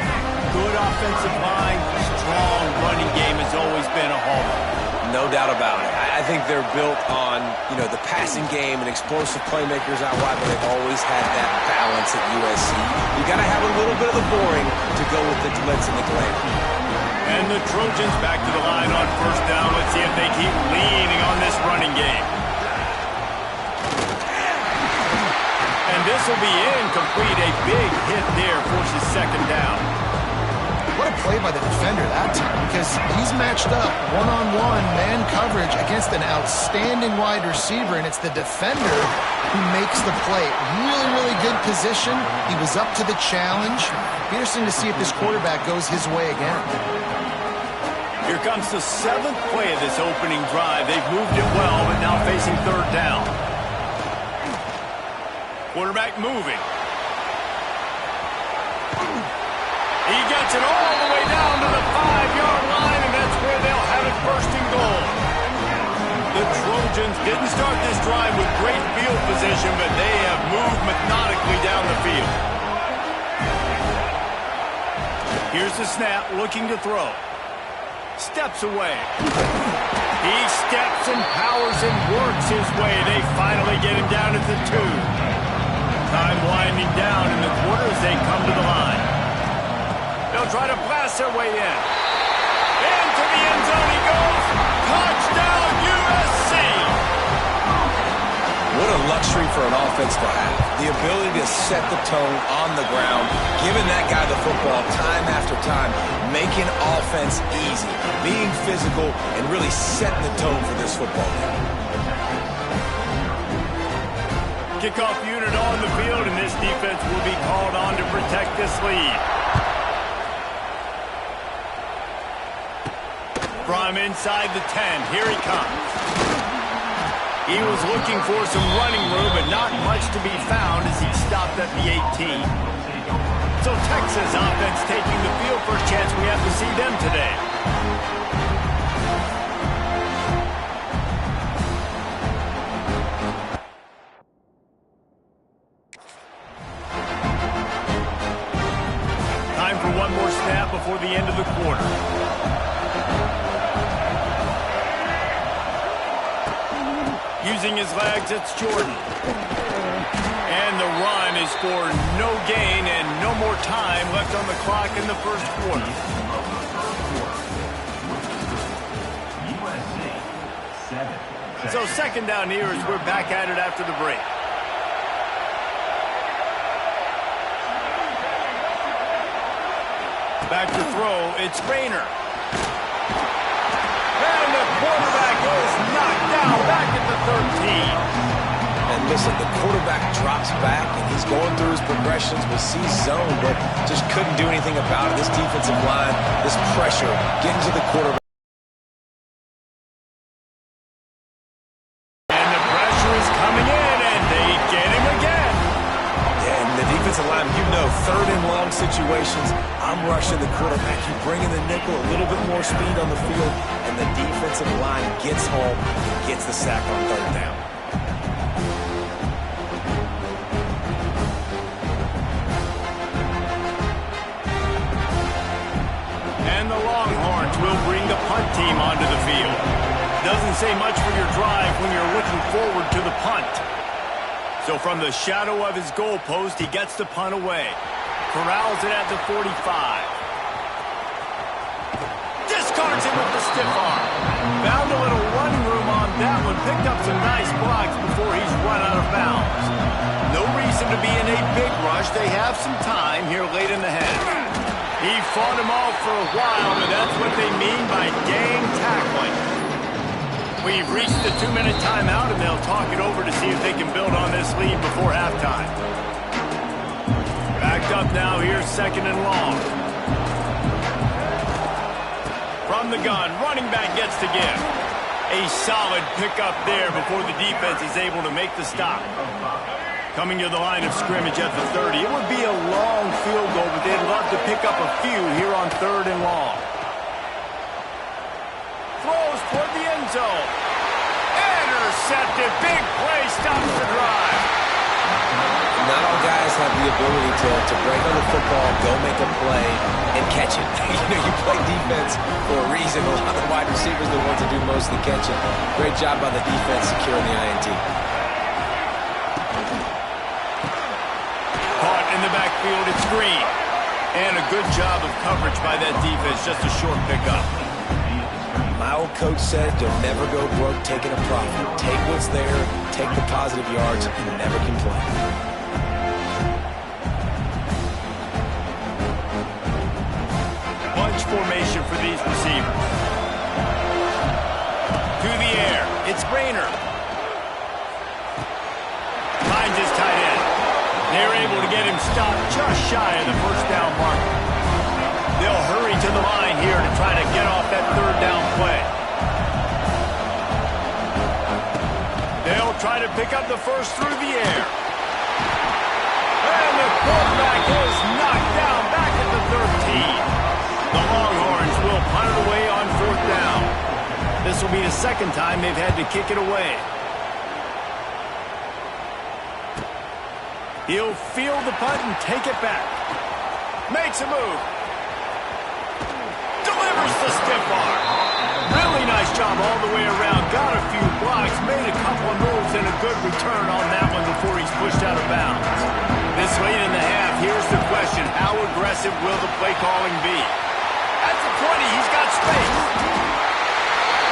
good offensive line, strong running game has always been a hallmark. No doubt about it. I think they're built on, the passing game and explosive playmakers out wide, but they've always had that balance at USC. You got to have a little bit of the boring to go with the glitz and the glare. And the Trojans back to the line on first down. Let's see if they keep leaning on this running game. And this will be incomplete. A big hit there forces second down. What a play by the defender that time, because he's matched up one-on-one man coverage against an outstanding wide receiver, and it's the defender who makes the play. Really, really good position. He was up to the challenge. Be interesting to see if this quarterback goes his way again. Here comes the 7th play of this opening drive. They've moved it well, but now facing third down. Quarterback moving. He gets it all the way down to the 5-yard line, and that's where they'll have it first and goal. The Trojans didn't start this drive with great field position, but they have moved methodically down the field. Here's the snap, looking to throw. Steps away. He steps and powers and works his way. They finally get him down at the 2. Time winding down in the quarter as they come to the line. They'll try to blast their way in. Into the end zone he goes. Touchdown, USC! What a luxury for an offense to have. The ability to set the tone on the ground, giving that guy the football time after time, making offense easy, being physical, and really setting the tone for this football game. Kickoff unit on the field, and this defense will be called on to protect this lead. From inside the 10, here he comes. He was looking for some running room, but not much to be found as he stopped at the 18. So Texas offense taking the field. First chance we have to see them today. Time for one more snap before the end of the quarter. Using his legs, it's Jordan. And the run is for no gain and no more time left on the clock in the first quarter. So second down here as we're back at it after the break. Back to throw, it's Rayner. And the quarterback is knocked down back at the 13. And listen, the quarterback drops back, and he's going through his progressions, but sees zone, but just couldn't do anything about it. This defensive line, this pressure, getting to the quarterback. And the pressure is coming in, and they get him again. Yeah, and the defensive line, third and long situations, I'm rushing the quarterback. You bring in the nickel, a little bit more speed on the field, and the defensive line gets home, gets the sack on third down. And the Longhorns will bring the punt team onto the field. Doesn't say much for your drive when you're looking forward to the punt. So from the shadow of his goalpost, he gets the punt away. Corrals it at the 45. Discards it with the stiff arm. Found a little running room on that one. Picked up some nice blocks before he's run out of bounds. No reason to be in a big rush. They have some time here late in the half. He fought him off for a while, but that's what they mean by gang tackling. We've reached the 2-minute timeout, and they'll talk it over to see if they can build on this lead before halftime. Backed up now, here's second and long. From the gun, running back gets to give. A solid pickup there before the defense is able to make the stop. Coming to the line of scrimmage at the 30. It would be a long field goal, but they'd love to pick up a few here on third and long. Throws toward the end zone. Intercepted. Big play stops the drive. Not all guys have the ability to break on the football, go make a play, and catch it. You play defense for a reason. A lot of the wide receivers are the ones that do most of the catching. Great job by the defense securing the INT. Caught in the backfield, it's Green. And a good job of coverage by that defense, just a short pickup. My old coach said, don't never go broke taking a profit. Take what's there, take the positive yards, and never complain. Bunch formation for these receivers. To the air, it's Rayner. Finds his tight end. They're able to get him stopped just shy of the first down marker. They'll hurry to the line here to try to get off that third down play. They'll try to pick up the first through the air. And the quarterback is knocked down back at the 13. The Longhorns will punt it away on fourth down. This will be the second time they've had to kick it away. He'll field the punt and take it back. Makes a move. Delivers the stiff arm. Really nice job all the way around. Got a few blocks, made a couple of moves, and a good return on that one before he's pushed out of bounds. This late in the half, here's the question. How aggressive will the play calling be? At the 20, he's got space.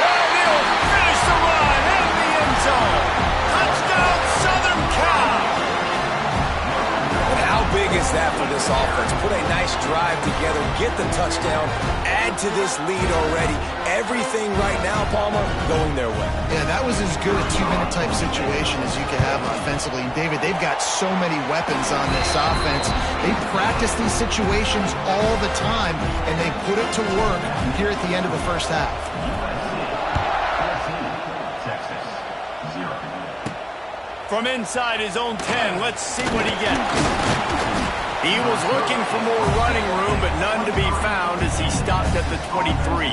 And he'll finish the run in the end zone. Touchdown, Southern Cal. How big is that for this offense? Put a nice drive together, get the touchdown, add to this lead already. Everything right now, Palmer, going their way. Yeah, that was as good a two-minute type situation as you could have offensively. And David, they've got so many weapons on this offense. They practice these situations all the time, and they put it to work here at the end of the first half. From inside his own 10, let's see what he gets. He was looking for more running room, but none to be found as he stopped at the 23.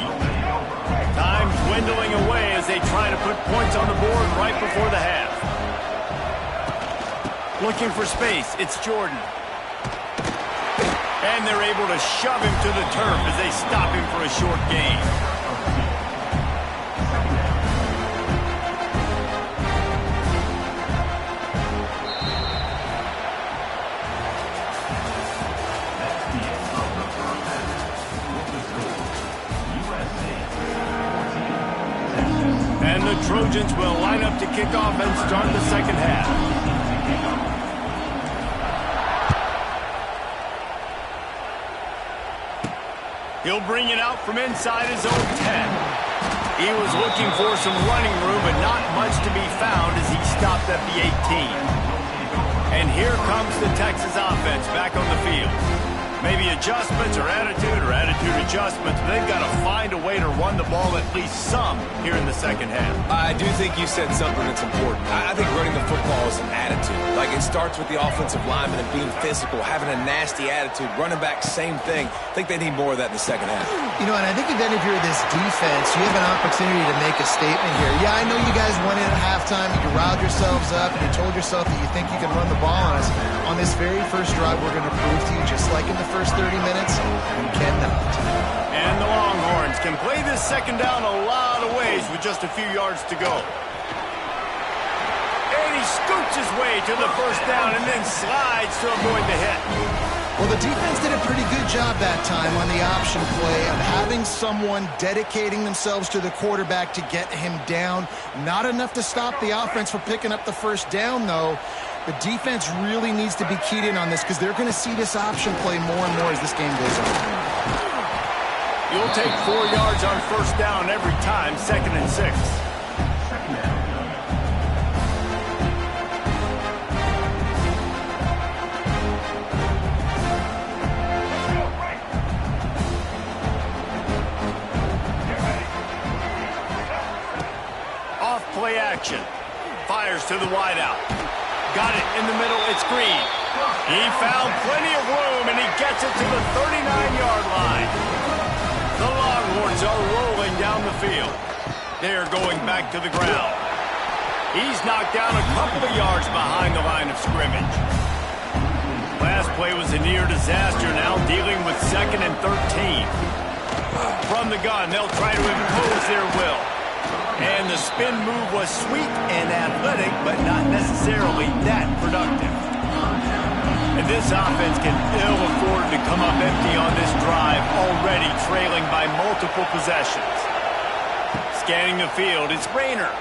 Time dwindling away as they try to put points on the board right before the half. Looking for space, it's Jordan. And they're able to shove him to the turf as they stop him for a short gain. And the Trojans will line up to kick off and start the second half. He'll bring it out from inside his own 10. He was looking for some running room, but not much to be found as he stopped at the 18. And here comes the Texas offense back on the field. Maybe adjustments or attitude adjustments, but they've got to find a way to run the ball at least some here in the second half. I do think you said something that's important. I think running the football is an attitude. Like, it starts with the offensive lineman and being physical, having a nasty attitude. Running back, same thing. I think they need more of that in the second half. You know, and I think then if you're this defense, you have an opportunity to make a statement here. Yeah, I know you guys went in at halftime, you riled yourselves up, and you told yourself that you think you can run the ball on us. On this very first drive, we're going to prove to you, just like in the first 30 minutes, you cannot. And the Longhorns can play this second down a lot of ways with just a few yards to go. And he scoots his way to the first down and then slides to avoid the hit. Well, the defense did a pretty good job that time on the option play of having someone dedicating themselves to the quarterback to get him down. Not enough to stop the offense from picking up the first down, though. The defense really needs to be keyed in on this because they're going to see this option play more and more as this game goes on. You'll take 4 yards on first down every time, 2nd and 6. Off play action. Fires to the wideout. Got it in the middle, it's Green. He found plenty of room, and he gets it to the 39-yard line. The Longhorns are rolling down the field. They are going back to the ground. He's knocked down a couple of yards behind the line of scrimmage. Last play was a near disaster, now dealing with 2nd and 13. From the gun, they'll try to impose their will. And the spin move was sweet and athletic, but not necessarily that productive. And this offense can ill afford to come up empty on this drive, already trailing by multiple possessions. Scanning the field, it's Rayner.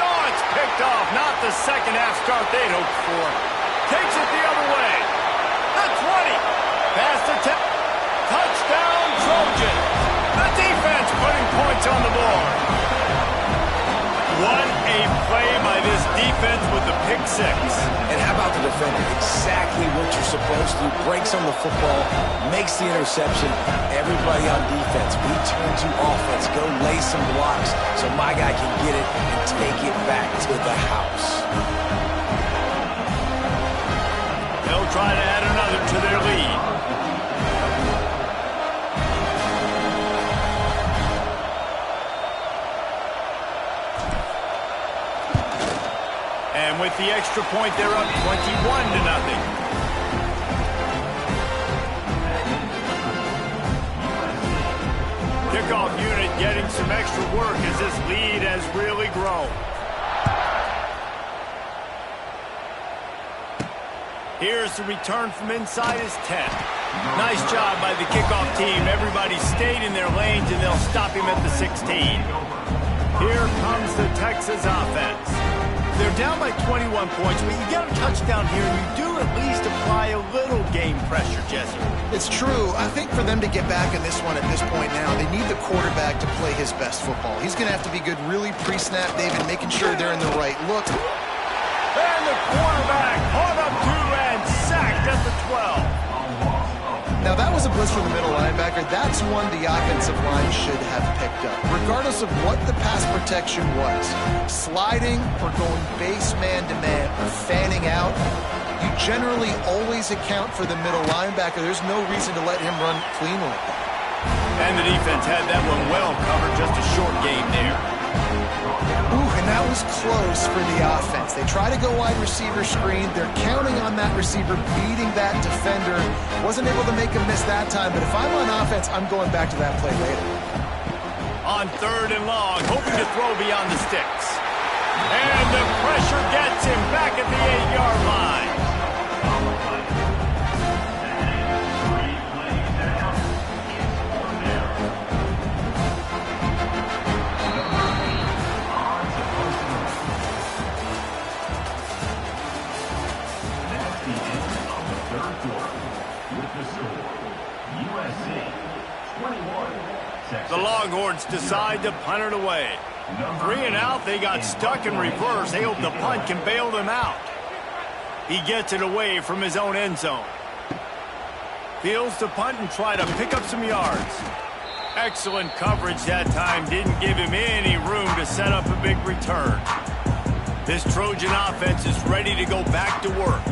Oh, it's picked off. Not the second half start they'd hoped for. Takes it the other way. The 20. Past the 10. Touchdown, Trojans. The defense putting points on the board. What a play by this defense with the pick six. And how about the defender? Exactly what you're supposed to. Breaks on the football, makes the interception. Everybody on defense, we turn to offense. Go lay some blocks so my guy can get it and take it back to the house. They'll try to add another to their lead. And with the extra point, they're up 21-0. Kickoff unit getting some extra work as this lead has really grown. Here's the return from inside his 10. Nice job by the kickoff team. Everybody stayed in their lanes, and they'll stop him at the 16. Here comes the Texas offense. They're down by 21 points, but you get a touchdown here, and you do at least apply a little game pressure, Jesse. It's true. I think for them to get back in this one at this point now, they need the quarterback to play his best football. He's going to have to be good really pre-snap, David, making sure they're in the right look. And the quarterback caught up to and sacked at the 12. Now, that was a blitz from the middle linebacker. That's one the offensive line should have picked up, regardless of what the pass protection was. Sliding or going base man-to-man or fanning out, you generally always account for the middle linebacker. There's no reason to let him run clean like that. And the defense had that one well covered, just a short game there. Ooh, and that was close for the offense. They try to go wide receiver screen. They're counting on that receiver beating that defender. Wasn't able to make him miss that time, but if I'm on offense, I'm going back to that play later. On 3rd and long, hoping to throw beyond the sticks. And the pressure gets him back at the 8-yard line. The Longhorns decide to punt it away. 3 and out, they got stuck in reverse. They hope the punt can bail them out. He gets it away from his own end zone. Fields to punt and try to pick up some yards. Excellent coverage that time. Didn't give him any room to set up a big return. This Trojan offense is ready to go back to work.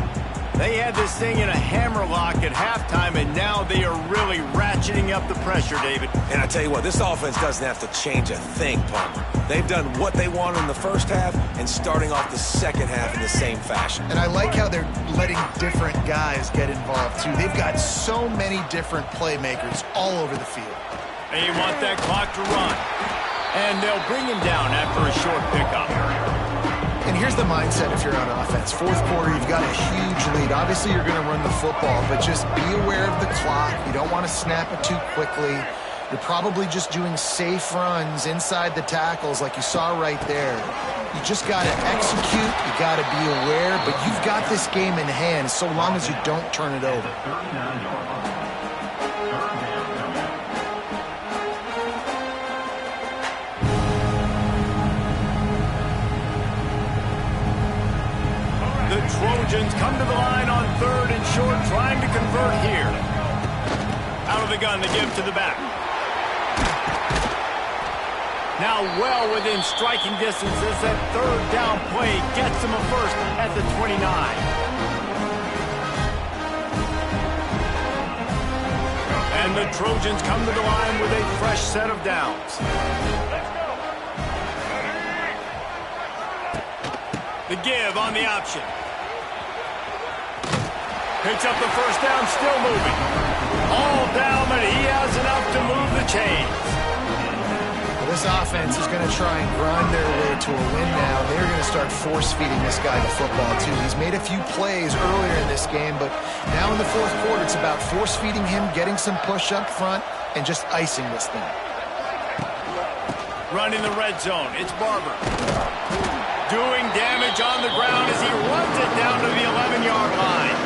They had this thing in a hammerlock at halftime, and now they are really ratcheting up the pressure, David. And I tell you what, this offense doesn't have to change a thing, Palmer. They've done what they wanted in the first half and starting off the second half in the same fashion. And I like how they're letting different guys get involved, too. They've got so many different playmakers all over the field. They want that clock to run. And they'll bring him down after a short pickup. And here's the mindset if you're on offense. 4th quarter, you've got a huge lead. Obviously, you're going to run the football, but just be aware of the clock. You don't want to snap it too quickly. You're probably just doing safe runs inside the tackles like you saw right there. You just got to execute. You got to be aware, but you've got this game in hand so long as you don't turn it over. The Trojans come to the line on 3rd and short, trying to convert here. Out of the gun, they give to the back. Now well within striking distance as that 3rd down play gets them a first at the 29. And the Trojans come to the line with a fresh set of downs. The give on the option. Picks up the first down, still moving. All down, but he chains. This offense is going to try and grind their way to a win now. They're going to start force-feeding this guy the football, too. He's made a few plays earlier in this game, but now in the fourth quarter, it's about force-feeding him, getting some push up front, and just icing this thing. Running the red zone, it's Barber. Doing damage on the ground as he runs it down to the 11-yard line.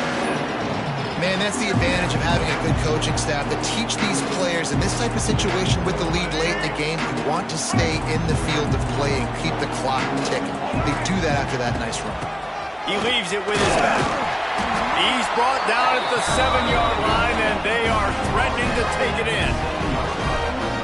Man, that's the advantage of having a good coaching staff that teach these players in this type of situation with the lead late in the game. You want to stay in the field of play and keep the clock ticking. They do that after that nice run. He leaves it with his back. He's brought down at the 7-yard line, and they are threatening to take it in.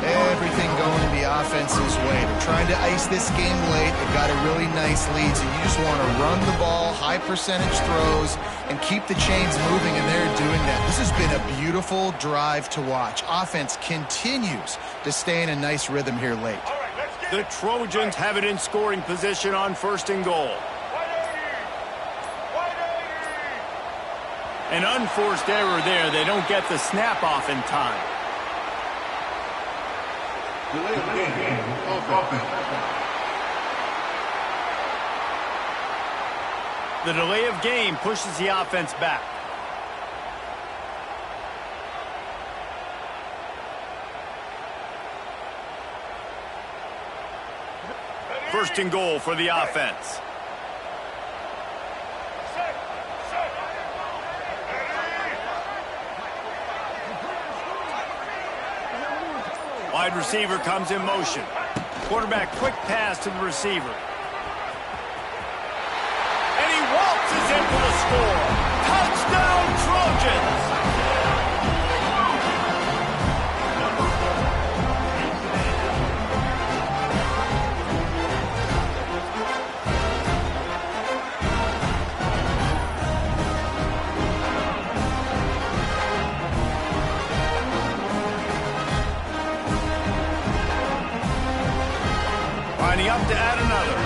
Everything going the offense's way. They're trying to ice this game late. They've got a really nice lead, so you just want to run the ball, high percentage throws, and keep the chains moving, and they're doing that. This has been a beautiful drive to watch. Offense continues to stay in a nice rhythm here late. The Trojans have it in scoring position on 1st and goal. An unforced error there. They don't get the snap off in time. Delay of game. Offense. The delay of game pushes the offense back. First and goal for the offense. Wide receiver comes in motion. Quarterback quick pass to the receiver. And he waltzes in for the score. Touchdown, Trojans! Lining up to add another.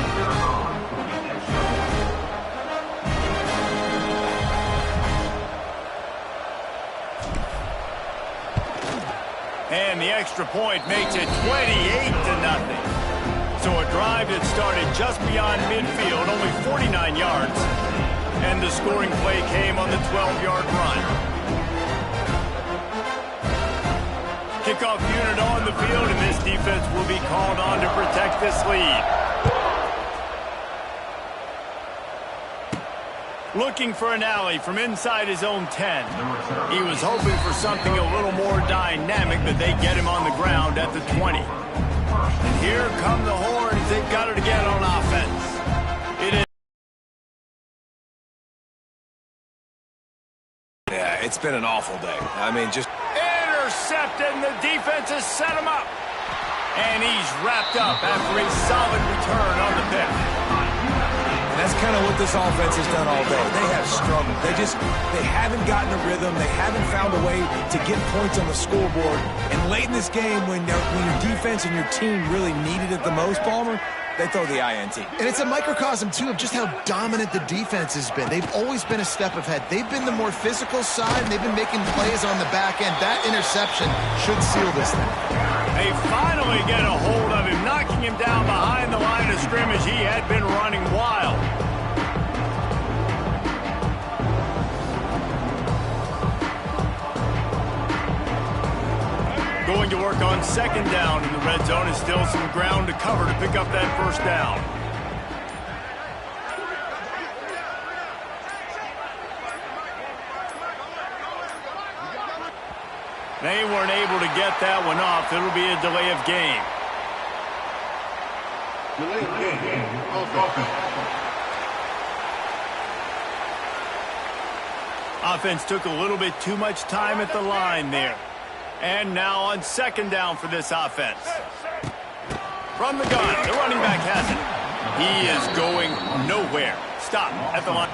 And the extra point makes it 28-0. So a drive that started just beyond midfield, only 49 yards. And the scoring play came on the 12-yard run. Kickoff unit on the field, and this defense will be called on to protect this lead. Looking for an alley from inside his own 10. He was hoping for something a little more dynamic, but they get him on the ground at the 20. And here come the horns. They've got it again on offense. It is. Yeah, it's been an awful day. I mean, just... Intercepted, and the defense has set him up. And he's wrapped up after a solid return on the pick. And that's kind of what this offense has done all day. They have struggled. They haven't gotten a rhythm. They haven't found a way to get points on the scoreboard. And late in this game, when your defense and your team really needed it the most, Palmer, they throw the INT. And it's a microcosm, too, of just how dominant the defense has been. They've always been a step ahead. They've been the more physical side, and they've been making plays on the back end. That interception should seal this thing. They finally get a hold of him, knocking him down behind the line of scrimmage. He had been running wild. Going to work on 2nd down in the red zone, and still some ground to cover to pick up that 1st down. They weren't able to get that one off. It'll be a delay of game. Delay of game. Offense took a little bit too much time at the line there. And now on 2nd down for this offense. From the gun, the running back has it. He is going nowhere. Stop at the line.